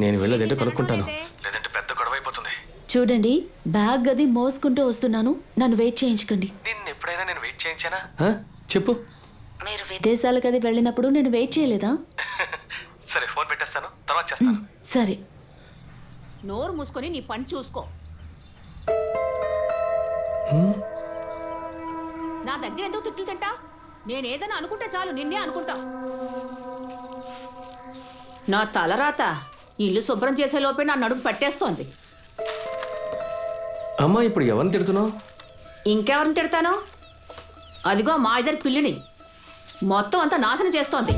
నేను వెళ్ళేదంటే కనుక్కుంటాను, లేదంటే పెద్ద గొడవ అయిపోతుంది. చూడండి, బ్యాగ్ గది మోసుకుంటూ వస్తున్నాను. నన్ను వెయిట్ చేయించకండి. నిన్ను ఎప్పుడైనా నేను వెయిట్ చేయించానా? చెప్పు. మీరు విదేశాలకు అది వెళ్ళినప్పుడు నేను వెయిట్ చేయలేదా? సరే, ఫోన్ పెట్టేస్తాను, తర్వాత చేస్తాను. సరే. నోరు మూసుకొని నీ పని చూసుకో. నా దగ్గర ఎందుకు తిట్లు తింటా? నేనేదైనా అనుకుంటే చాలు నిన్నే అనుకుంటా. నా తలరాత ఇల్లు శుభ్రం చేసే లోపే నా నడుము పట్టేస్తోంది. అమ్మా, ఇప్పుడు ఎవరిని తిడుతున్నావు? ఇంకెవరిని తిడతాను? అదిగో మా ఇద్దరి పిల్లిని మొత్తం అంతా నాశనం చేస్తోంది.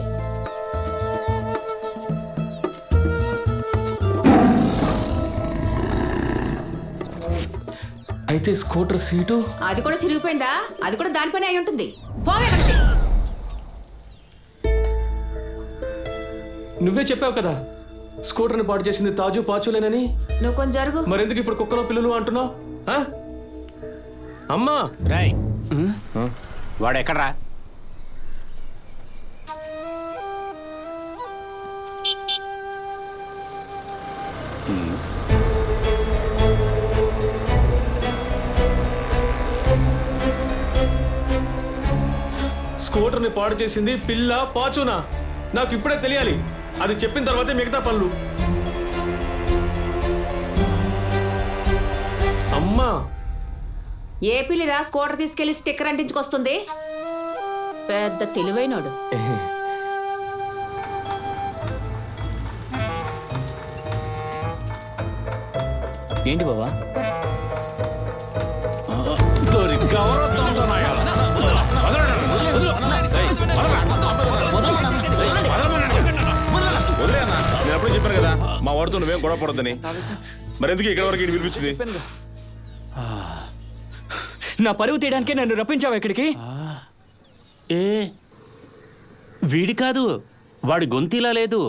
అయితే స్కూటర్ సీటు అది కూడా చిరిగిపోయిందా? అది కూడా దానిపైన అయి ఉంటుంది. పోవే. నువ్వే చెప్పావు కదా స్కూటర్ని పాడు చేసింది తాజు పాచులేనని. నువ్వు కొంచెం జరుగు. మరెందుకు ఇప్పుడు కుక్కలో పిల్లలు అంటున్నావు? అమ్మా రాయ్, వాడు ఎక్కడ్రా? స్కూటర్ని పాడు చేసింది పిల్ల పాచునా? నాకు ఇప్పుడే తెలియాలి. అది చెప్పిన తర్వాతే మిగతా పనులు. అమ్మా, ఏ పిల్లిరా స్కూటర్ తీసుకెళ్లి స్టిక్కర్ అంటించుకొస్తుంది? పెద్ద తెలివైనోడు. ఏంటి బావా? నేను అప్పుడే చెప్పాను కదా మా వాడితో నువ్వేం గొడవ పడొద్దని. మరెందుకు ఇక్కడ వరకు పిలిపించింది? నా పరువు తీయడానికే నన్ను రప్పించావు ఇక్కడికి. వీడి కాదు, వాడి గొంతిలా లేదు.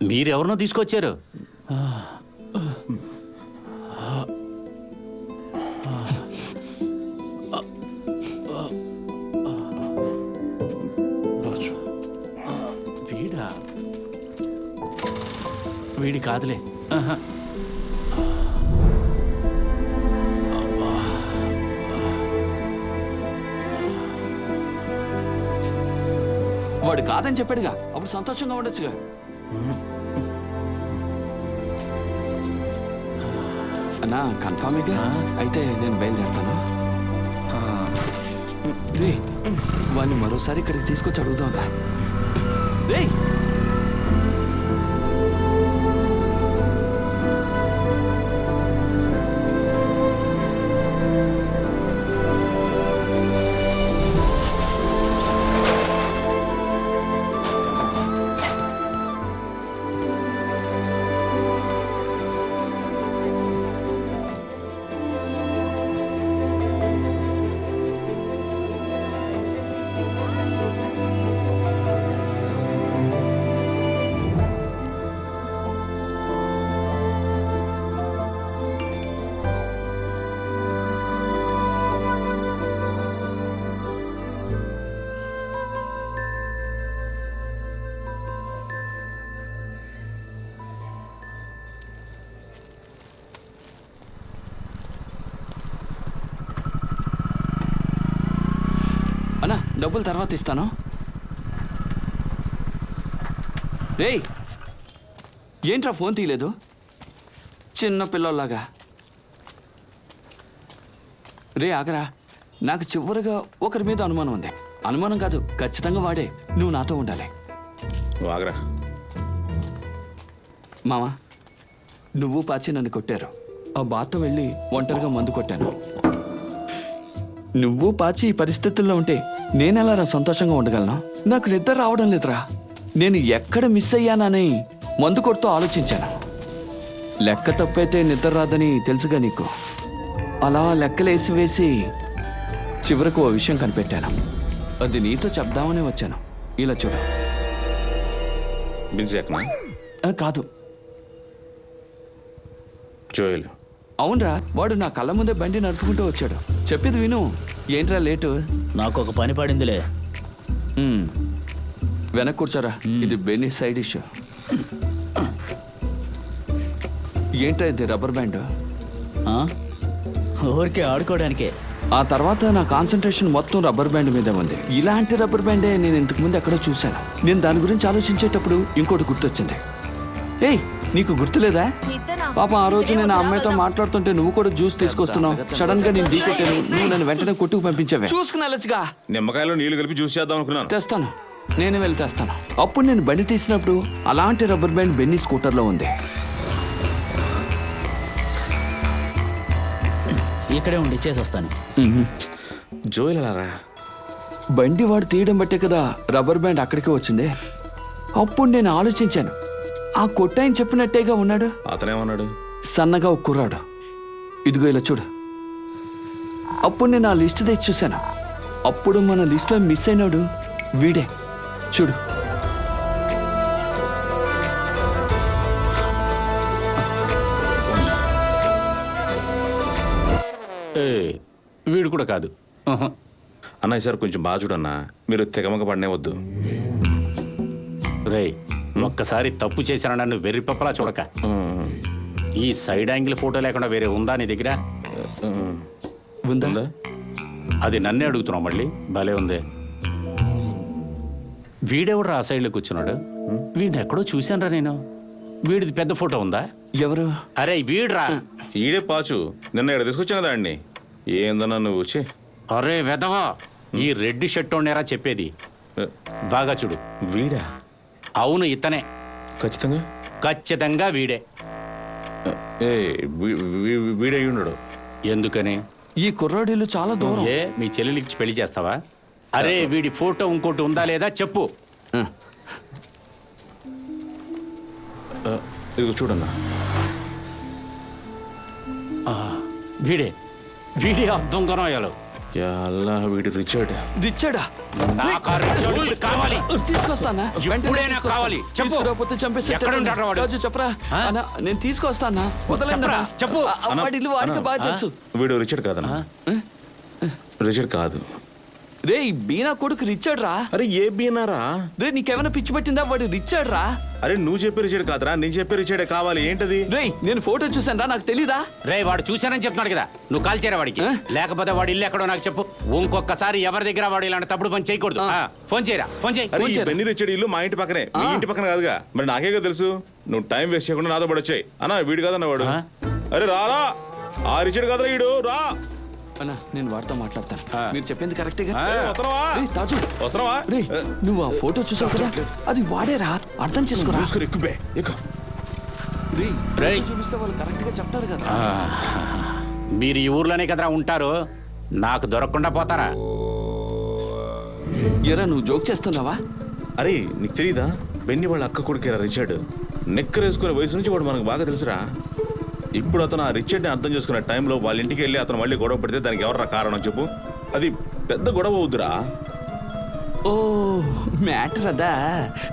మీరెవరినో తీసుకొచ్చారు. వీడా? వీడి కాదులే. వాడు కాదని చెప్పాడుగా, అప్పుడు సంతోషంగా ఉండొచ్చుగా. అన్నా కన్ఫామ్గా అయితే నేను బయలుదేరుతాను. రే, వాడిని మరోసారి ఇక్కడికి తీసుకొచ్చి అడుగుదాం రా. రే, అన్నా డబ్బులు తర్వాత ఇస్తాను. రేయ్, ఏంట్రా ఫోన్ తీయలేదు? చిన్న పిల్లల్లాగా. రే ఆగరా, నాకు చివరిగా ఒకరి మీద అనుమానం ఉంది. అనుమానం కాదు, ఖచ్చితంగా వాడే. నువ్వు నాతో ఉండాలి. నువ్వు ఆగరా. మామా, నువ్వు పాచి నన్ను కొట్టారు. ఆ బాత్తో వెళ్ళి ఒంటరిగా మందు కొట్టాను. నువ్వు పాచి ఈ పరిస్థితుల్లో ఉంటే నేనెలా సంతోషంగా ఉండగలను? నాకు నిద్ర రావడం లేదురా. నేను ఎక్కడ మిస్ అయ్యానని మందు కొడుతూ ఆలోచించాను. లెక్క తప్పైతే నిద్ర రాదని తెలుసుగా నీకు. అలా లెక్కలేసి వేసి చివరకు ఓ విషయం కనిపెట్టాను. అది నీతో చెప్దామని వచ్చాను. ఇలా చూడు. కాదు, జోయల్. అవునరా, వాడు నా కళ్ళ ముందే బండి నడుపుకుంటూ వచ్చాడు. చెప్పేది విను. ఏంట్రా లేటు? నాకు ఒక పని పడిందిలే. వెనక కూర్చోరా. ఇది బెన్నీ సైడ్ ఇష్యూ. ఏంట్రా ఇది? Rubber band. ఊరికే ఆడుకోవడానికే. ఆ తర్వాత నా కాన్సన్ట్రేషన్ మొత్తం రబ్బర్ బ్యాండ్ మీదే ఉంది. ఇలాంటి రబ్బర్ బ్యాండే నేను ఇంతకు ముందు ఎక్కడో చూశాను. నేను దాని గురించి ఆలోచించేటప్పుడు ఇంకోటి గుర్తొచ్చింది. ఏయ్, నీకు గుర్తులేదా? పాప ఆ రోజు నేను ఆ అమ్మాయితో మాట్లాడుతుంటే నువ్వు కూడా జ్యూస్ తీసుకొస్తున్నావు. సడన్ గా నేను ఢీకొట్టాను. నువ్వు నన్ను వెంటనే కొట్టుకు పంపించావే. చూసుకుని వెళ్ళొచ్చుగా. నిమ్మకాయలో నీళ్లు కలిపి జ్యూస్ చేద్దాం అనుకున్నాను. తెస్తాను, నేనే వెళ్ళి తెస్తాను. అప్పుడు నేను బండి తీసినప్పుడు అలాంటి రబ్బర్ బ్యాండ్ బెన్నీ స్కూటర్లో ఉంది. ఇక్కడే ఉండి చేసేస్తాను. జోయల్ అలారా? బండి వాడు తీయడం బట్టే కదా రబ్బర్ బ్యాండ్ అక్కడికి వచ్చింది. అప్పుడు నేను ఆలోచించాను, ఆ కొట్టాయని చెప్పినట్టేగా ఉన్నాడు. అతనేమన్నాడు? సన్నగా ఒక కుర్రాడు. ఇదిగో ఇలా చూడు. అప్పుడు నేను ఆ లిస్ట్ తెచ్చి చూశాను. అప్పుడు మన లిస్ట్లో మిస్ అయినాడు వీడే. చూడు. వీడు కూడా కాదు. అన్నయ్య సార్ కొంచెం బాగా చూడన్నా. మీరు తెగమగ పడనే వద్దు. రేయ్, ఒక్కసారి తప్పు చేశాను నన్ను వెర్రిపప్పలా చూడక. ఈ సైడ్ యాంగిల్ ఫోటో లేకుండా వేరే ఉందా నీ దగ్గర? ఉందా? అది నన్నే అడుగుతున్నావు మళ్ళీ. భలే ఉంది. వీడెవడు ఆ సైడ్లో కూర్చున్నాడు? వీడిని ఎక్కడో చూశానురా నేను. వీడిది పెద్ద ఫోటో ఉందా? ఎవరు? అరే వీడ్రా. ఈడే పాచు. నిన్న ఇక్కడ తీసుకొచ్చాను కదా అండి. ఏందన్నా నువ్వు వచ్చి? అరే వెదవా, ఈ రెడ్ షర్ట్ ఉండేరా చెప్పేది. బాగా చూడు. వీడా? అవును, ఇతనే. ఖచ్చితంగా? ఖచ్చితంగా వీడే. వీడే ఉన్నాడు. ఎందుకని? ఈ కుర్రాడీలు చాలా దూరం. ఏ మీ చెల్లెలికి పెళ్లి చేస్తావా? అరే వీడి ఫోటో ఇంకోటి ఉందా లేదా చెప్పు. ఇది చూడన్నా. వీడే వీడే అర్థం కొనయాలు. వీడి రిచర్డ్. రిచర్డా? కావాలి. తీసుకొస్తానా? ఎప్పుడైనా కావాలి. చెప్పు. చంపేసి చెప్పరా. నేను తీసుకొస్తానా? వదలండి. చెప్పు. వాడి ఇల్లు వాడికి బాగా తెలుసు. వీడు రిచర్డ్ కాదన్నా. రిచర్డ్ కాదు. రే, ఈ బీనా కొడుకు రిచర్డ్ రా. అరే ఏ బీనారా? రే, నీకేమైనా పిచ్చి పట్టిందా? వాడు రిచర్డ్ రా. అరే నువ్వు చెప్పే రిచర్డ్ కాదురా, నేను చెప్పే రిచర్డే కావాలి. ఏంటది? రే, నేను ఫోటో చూసాను రా, నాకు తెలీదా? రే, వాడు చూశానని చెప్తున్నాడు కదా, నువ్వు కాల్ చేయరా వాడికి. లేకపోతే వాడు ఇల్లు ఎక్కడో నాకు చెప్పు. ఇంకొకసారి ఎవరి దగ్గర వాడు ఇలాంటి తప్పుడు పని చేయకూడదు. ఫోన్ చేయరా, ఫోన్ చేయి. బెన్నీ రిచర్డ్ ఇల్లు మా ఇంటి పక్కనే. మీ ఇంటి పక్కన కాదుగా. మరి నాకేగా తెలుసు. నువ్వు టైం వేస్ట్ చేయకుండా నాతో పడి వచ్చాయి. అన్నా వీడు కాదన్న వాడు. అరే రారా, ఆ రిచర్డ్ కాదురా వీడు. రా అన్నా, నేను వాడితో మాట్లాడతాను. మీరు చెప్పింది కరెక్ట్గా. వస్తున్నావా? నువ్వు ఆ ఫోటో చూసావు కదా, అది వాడేరా. అర్థం చేసుకోరా. చూపిస్తే వాళ్ళు కరెక్ట్ గా చెప్తారు కదా. మీరు ఈ ఊర్లోనే కదరా ఉంటారు, నాకు దొరకకుండా పోతారా? ఎరా, నువ్వు జోక్ చేస్తున్నావా? అరే నీకు తెలీదా? బెన్నీ వాళ్ళ అక్క కొడుకేరా రిచర్డ్. నెక్కరేసుకునే వయసు నుంచి వాడు మనకు బాగా తెలుసురా. ఇప్పుడు అతను ఆ రిచర్డ్ని అర్థం చేసుకునే టైంలో వాళ్ళ ఇంటికి వెళ్ళి అతను మళ్ళీ గొడవ పెడితే దానికి ఎవర్రా కారణం చెప్పు? అది పెద్ద గొడవ అవుద్దురా. ఓ మ్యాటర్ అదా?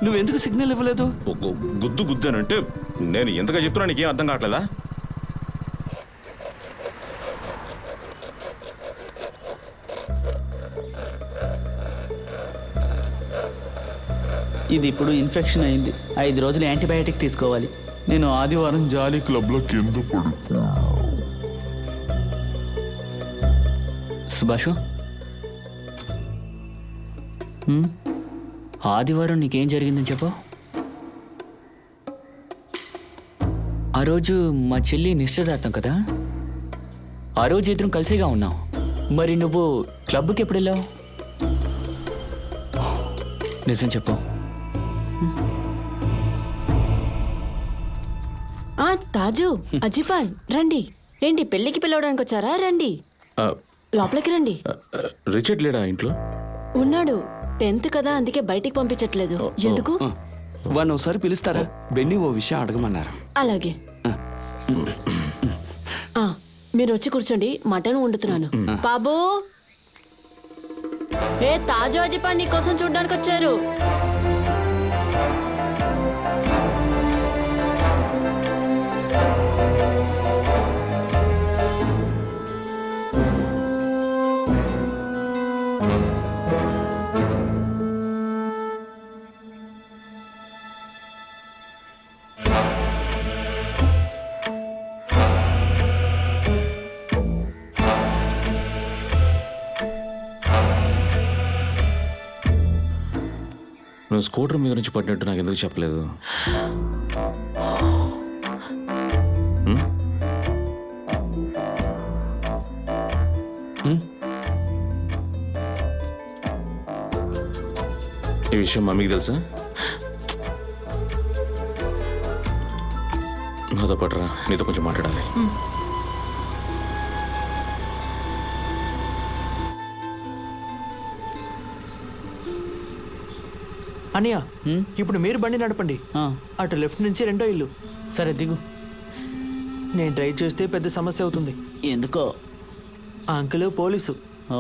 నువ్వెందుకు సిగ్నల్ ఇవ్వలేదు? గుద్దు అంటే నేను ఎంతగా చెప్తున్నా నీకేం అర్థం కావట్లేదా? ఇది ఇప్పుడు ఇన్ఫెక్షన్ అయింది. 5 రోజులు యాంటీబయాటిక్ తీసుకోవాలి. నేను ఆదివారం జాలీ క్లబ్ లో కింద పడుకో. సుభాషు, ఆదివారం నీకేం జరిగిందని చెప్పు. ఆ రోజు మా చెల్లి నిశ్చితార్థం కదా. ఆ రోజు ఇద్దరం కలిసిగా ఉన్నాం. మరి నువ్వు క్లబ్కి ఎప్పుడు వెళ్ళావు? నిజం చెప్పు. తాజు, అజిపాల్ రండి. ఏంటి పెళ్లికి పిలవడానికి వచ్చారా? రండి, లోపలికి రండి. రిచర్డ్ లేడా ఇంట్లో? ఉన్నాడు, 10th కదా, అందుకే బయటికి పంపించట్లేదు. ఎందుకు? వాడిని ఒకసారి పిలుస్తారా? బెన్నీ ఓ విషయం అడగమన్నారు. అలాగే. మీరు వచ్చి కూర్చోండి, మటన్ వండుతున్నాను. బాబు, ఏ తాజా అజిపాన్ నీ కోసం చూడడానికి వచ్చారు. నువ్వు స్కూటర్ మీద నుంచి పడినట్టు నాకు ఎందుకు చెప్పలేదు? ఈ విషయం మమ్మీకి తెలుసా? నాతో పట్టరా, నీతో కొంచెం మాట్లాడాలి. అనియా, ఇప్పుడు మీరు బండి నడపండి. అటు లెఫ్ట్ నుంచి రెండో ఇల్లు. సరే దిగు. నేను డ్రైవ్ చేస్తే పెద్ద సమస్య అవుతుంది. ఎందుకో? ఆ అంకుల్ పోలీసు. ఓ,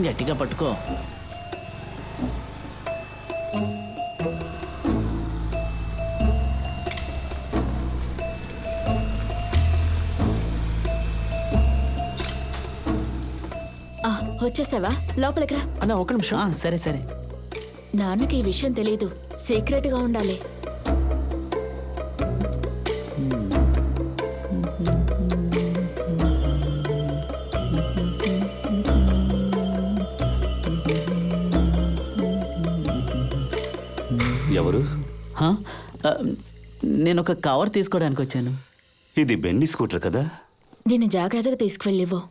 గట్టిగా పట్టుకో. వచ్చేసావా? లోపలికి రా. అన్న ఒక నిమిషం. సరే సరే. నాన్నకి ఈ విషయం తెలీదు, సీక్రెట్ గా ఉండాలి. ఎవరు? నేను ఒక కవర్ తీసుకోవడానికి వచ్చాను. ఇది బెన్నీ స్కూటర్ కదా? నేను జాగ్రత్తగా తీసుకువెళ్ళివ్వు.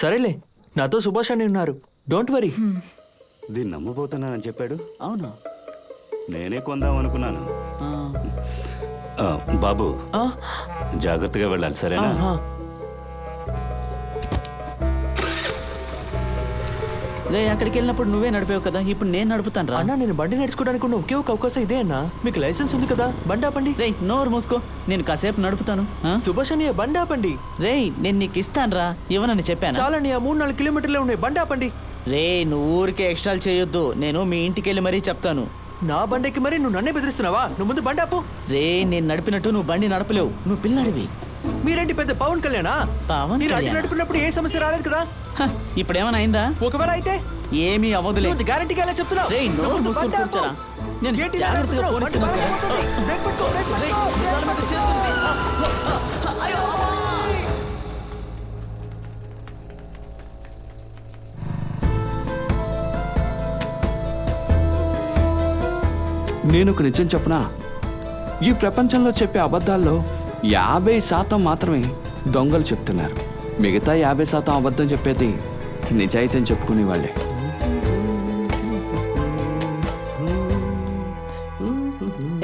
సరేలే, నాతో సుభాష్ అని ఉన్నారు, డోంట్ వరీ. దీన్ని నమ్మబోతున్నానని చెప్పాడు. అవును, నేనే కొందాం అనుకున్నాను. బాబు, జాగ్రత్తగా వెళ్ళాలి, సరేనా? అక్కడికి వెళ్ళినప్పుడు నువ్వే నడిపావు కదా, ఇప్పుడు నేను నడుపుతాను రా. అన్నా, నేను బండి నడుచుకోవడానికి ఉన్న ఒకే ఒక అవకాశం ఇదే అన్నా. మీకు లైసెన్స్ ఉంది కదా, బండి ఆపండి. రే, నోరు మూసుకో, నేను కాసేపు నడుపుతాను. సుభాష్ అని బండి ఆపండి. రే, నేను నీకు ఇస్తాను రా, ఇవ్వనని చెప్పాను. చాలని, 3-4 కిలోమీటర్లే ఉన్నాయి, బండి ఆపండి. రే, నువ్వు ఊరికే ఎక్స్ట్రాలు చేయొద్దు, నేను మీ ఇంటికి వెళ్ళి మరీ చెప్తాను. నా బండికి మరి నువ్వు నన్నే బెదిరిస్తున్నావా? నువ్వు ముందు బండి ఆపు. రే, నేను నడిపినట్టు నువ్వు బండి నడపలేవు, నువ్వు పిల్లడివి. మీరేంటి పెద్ద పవన్ కళ్యాణా? మీరు అడ్డు నడుపున్నప్పుడు ఏ సమస్య రాలేదు కదా? ఇప్పుడు ఏమైనా అయిందా? ఒకవేళ అయితే ఏమీ అవ్వదులే. గ్యారంటీగా ఎలా చెప్తున్నావు? రేయ్, నోరు మూసుకొని కూర్చోరా. నేను జాగ్రత్తగా పోనిస్తున్నాను కదా. నేను ఒక నిజం చెప్పనా? ఈ ప్రపంచంలో చెప్పే అబద్ధాల్లో 50% మాత్రమే దొంగలు చెప్తున్నారు. మిగతా 50% అబద్ధం చెప్పేది నిజాయితీ చెప్పుకునే వాళ్ళే.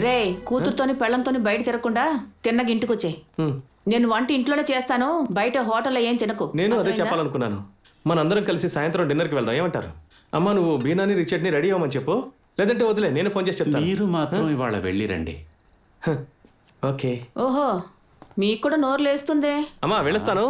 రే, కూతురుతోని పెళ్ళంతోని బయట తిరగకుండా తిన్నగా ఇంటికి వచ్చాయి. నేను వంట ఇంట్లోనే చేస్తాను, బయట హోటల్లో ఏం తినకు. నేను అదే చెప్పాలనుకున్నాను. మనందరం కలిసి సాయంత్రం డిన్నర్కి వెళ్దాం, ఏమంటారు? అమ్మా, నువ్వు బీనాని రిచర్డ్ని రెడీ అవ్వమని చెప్పు, లేదంటే వదిలే, నేను ఫోన్ చేసి చెప్తాను. మీరు మాత్రం ఇవాళ వెళ్ళిరండి. ఓకే. ఓహో, మీకు కూడా నోరు లేస్తుందే. అమ్మా, వెళ్ళొస్తాను.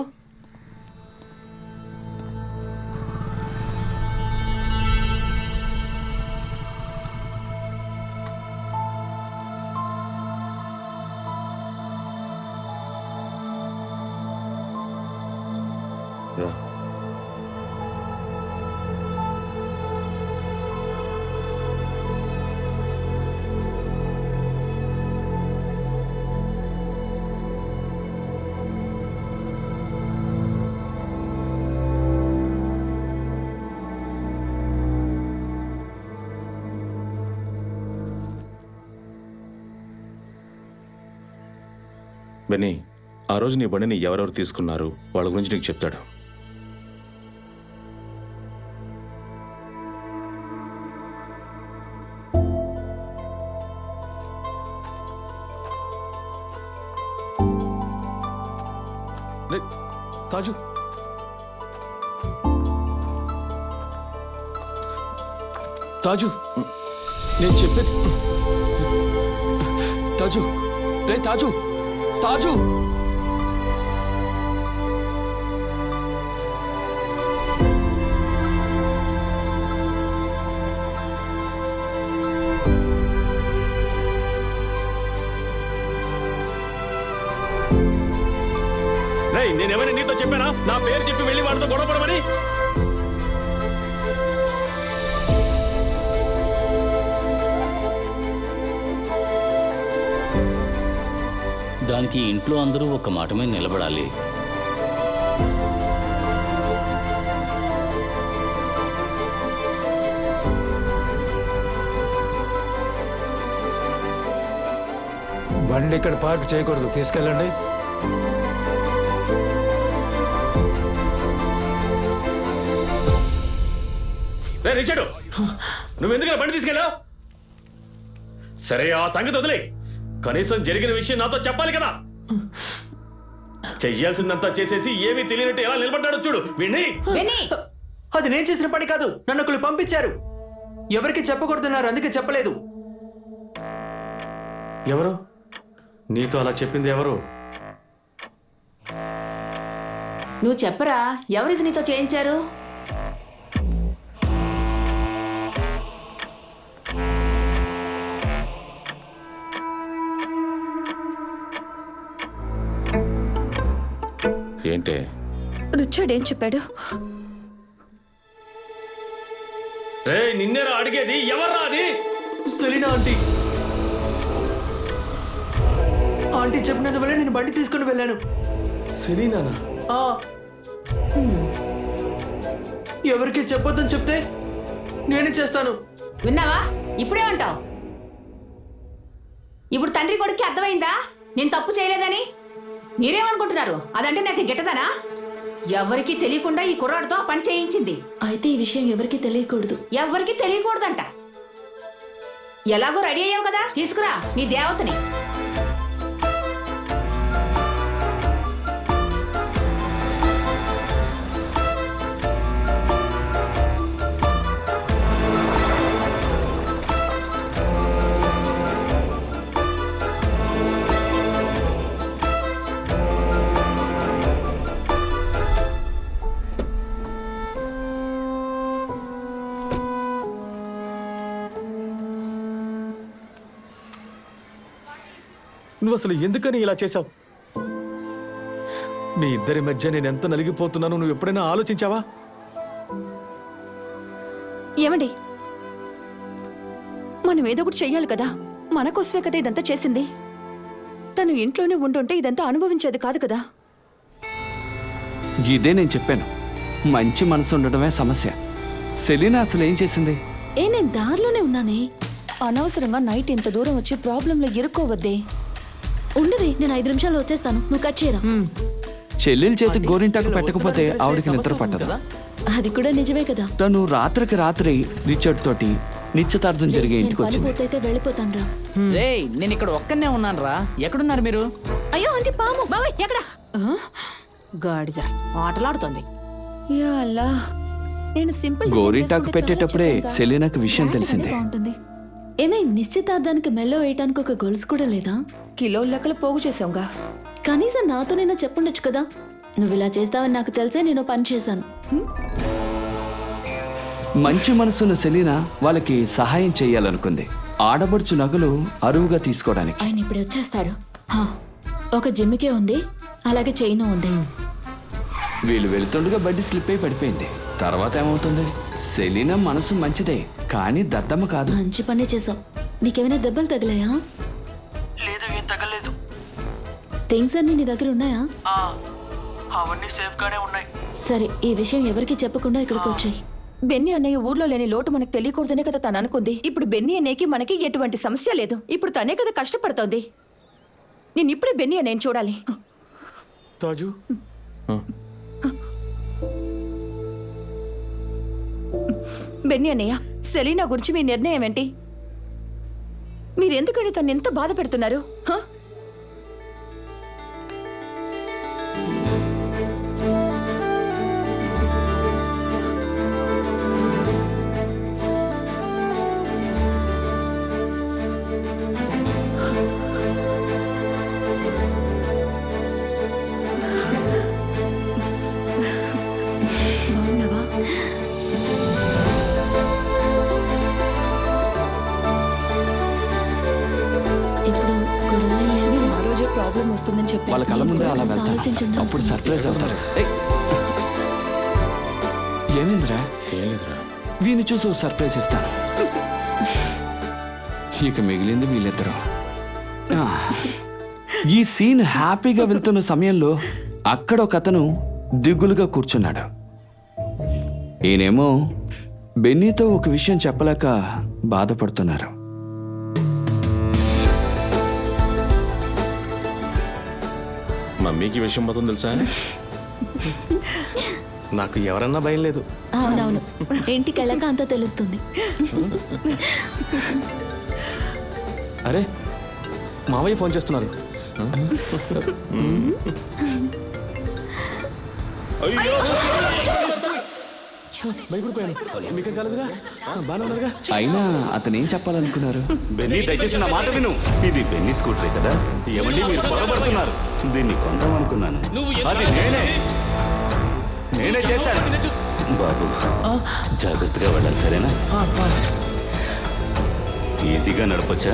బెన్నీ, ఆ రోజు నీ బండిని ఎవరెవరు తీసుకున్నారు వాళ్ళ గురించి నీకు చెప్తాడు. తాజు తాజు నేను చెప్పేది తాజు రే తాజు తాజు నేనేమైనా నీతో చెప్పానా నా పేరు చెప్పి వెళ్ళి వాళ్ళతో గొడవపడమని? దానికి ఇంట్లో అందరూ ఒక మాట మీద నిలబడాలి. బండి ఇక్కడ పార్క్ చేయకూడదు, తీసుకెళ్ళండి. రిచర్డు, నువ్వెందుకు బండి తీసుకెళ్ళావు? సరే ఆ సంగతి వదిలే, కనీసం జరిగిన విషయం నాతో చెప్పాలి కదా. చెయ్యాల్సిందంతా చేసేసి ఏమీ తెలియనట్టు ఎలా నిలబడ్డాడు చూడు వీణ్ణి. అది నేను చేసిన పని కాదు, నన్ను ఒకళ్ళు పంపించారు. ఎవరికి చెప్పకూడదున్నారు, అందుకే చెప్పలేదు. ఎవరు నీతో అలా చెప్పింది? ఎవరు? నువ్వు చెప్పరా, ఎవరిది నీతో చేయించారు? ఏంటే రిచర్డ్ ఏం చెప్పాడు? నిన్నేరా అడిగేది, ఎవర్రా అది? Selena aunty. ఆంటీ చెప్పినందువల్ల నేను బండి తీసుకుని వెళ్ళాను. సెలీనానా? ఎవరికి చెప్పొద్దని చెప్తే నేనే చేస్తాను. విన్నావా? ఇప్పుడే అంటావు. ఇప్పుడు తండ్రి కొడుక్కి అర్థమైందా నేను తప్పు చేయలేదని? మీరేమనుకుంటున్నారు? అదంటే నాకు గిట్టదనా? ఎవరికి తెలియకుండా ఈ కుర్రాడితో పని చేయించింది. అయితే ఈ విషయం ఎవరికి తెలియకూడదు. ఎవరికి తెలియకూడదంట. ఎలాగో రెడీ అయ్యావు కదా, తీసుకురా నీ దేవతని. నువ్వు అసలు ఎందుకని ఇలా చేశావు? మీ ఇద్దరి మధ్య నేను ఎంత నలిగిపోతున్నాను నువ్వు ఎప్పుడైనా ఆలోచించావా? ఏమండి, మనం ఏదో ఒకటి చెయ్యాలి కదా. మన కోసమే కదా ఇదంతా చేసింది. తను ఇంట్లోనే ఉండుంటే ఇదంతా అనుభవించేది కాదు కదా. ఇదే నేను చెప్పాను, మంచి మనసు ఉండడమే సమస్య. సెలీనా అసలు ఏం చేసింది? నేను దారిలోనే ఉన్నానే. అనవసరంగా నైట్ ఇంత దూరం వచ్చి ప్రాబ్లంలో ఇరుక్కోవద్దే. ఉండవే, నేను 5 నిమిషాల్లో వచ్చేస్తాను, నువ్వు కట్ చేయరా. చెల్లెల చేతికి గోరింటాకు పెట్టకపోతే ఆవిడికి నిద్ర పట్టదు. అది కూడా నిజమే కదా. తను రాత్రికి రాత్రి రిచర్డ్ తోటి నిశ్చితార్థం జరిగే ఇంటికి వచ్చింది. అయితే వెళ్ళిపోతాను రా. నేను ఇక్కడ ఒక్కనే ఉన్నాను రా. ఎక్కడున్నారు మీరు? అయ్యో అంటే పాము. బాబాయ్ ఎక్కడ? గాడిద ఆటలాడుతోంది. యా అల్లా, నేను సింపుల్ గోరింటాకు పెట్టేటప్పుడే సెలీనాకు విషయం తెలిసింది. ఏమే, నిశ్చితార్థానికి మెల్లో వేయటానికి ఒక గొలుసు కూడా లేదా? కిలోల లెక్కలు పోగు చేసాంగా. కనీసం నాతోనైనా చెప్పుండొచ్చు కదా. నువ్వు ఇలా చేస్తావని నాకు తెలిసే నేను పని చేశాను. మంచి మనసున్న సెలీనా వాళ్ళకి సహాయం చేయాలనుకుంది. ఆడబడుచు నగలు అరువుగా తీసుకోవడానికి. ఆయన ఇప్పుడు వచ్చేస్తారు. ఒక జిమ్మికే ఉంది, అలాగే చైన్ ఉంది. వీళ్ళు వెళుతుండగా బండి స్లిప్ అయి పడిపోయింది. తర్వాత ఏమవుతుంది? సెలీనా మనసు మంచిదే, కానీ దద్దమ్మ కాదు. మంచి పనే చేసావు. నీకేమైనా దెబ్బలు తగిలాయా? లేదు, ఏం తగలేదు. థింగ్స్ అన్ని నీ దగ్గర ఉన్నాయా? అవన్నీ సేఫ్ గానే ఉన్నాయి. సరే, ఈ విషయం ఎవరికి చెప్పకుండా ఇక్కడికి వచ్చాయి. బెన్నీ అన్నయ్య ఊర్లో లేని లోటు మనకు తెలియకూడదనే కదా తను అనుకుంది. ఇప్పుడు బెన్నీ అన్నయ్యకి మనకి ఎటువంటి సమస్య లేదు. ఇప్పుడు తనే కదా కష్టపడుతోంది. నేను ఇప్పుడే బెన్నీ అన్నయ్యని చూడాలి. తాజు, బెన్నీ అన్నయ్య, సెలీనా గురించి మీ నిర్ణయం ఏంటి? మీరెందుకని తను ఎంత బాధ పెడుతున్నారు? ఉంటుందని చెప్పి వాళ్ళ కళ్ళ ముందే అలా వెళ్తాను. అప్పుడు సర్ప్రైజ్ అవుతారు. ఏమైందిరా? వీని చూసి సర్ప్రైజ్ ఇస్తాను. ఇక మిగిలింది వీళ్ళిద్దరూ. ఈ సీన్ హ్యాపీగా వెళ్తున్న సమయంలో అక్కడ ఒక అతను దిగులుగా కూర్చున్నాడు. ఈయనేమో బెన్నీతో ఒక విషయం చెప్పలేక బాధపడుతున్నారు. మమ్మీకి విషయం మొత్తం తెలుసా? నాకు ఎవరన్నా భయం లేదు. అవునవును, ఇంటికి వెళ్ళాక అంతా తెలుస్తుంది. అరే మావయ్య ఫోన్ చేస్తున్నారు. భయపడిపోయాను. మీకేం కాలేదుగా? బాగానే ఉన్నారుగా? అయినా అతను ఏం చెప్పాలనుకున్నారు? బెన్నీ, దయచేసి నా మాట విను. ఇది బెన్నీ స్కూటరే కదా? ఏమండి మీరు పొరపడుతున్నారు? దీన్ని కొందామనుకున్నాను. అది నేనే చేశాను. బాబు జాగ్రత్తగా వెళ్ళాలి, సరేనా? ఈజీగా నడపొచ్చా?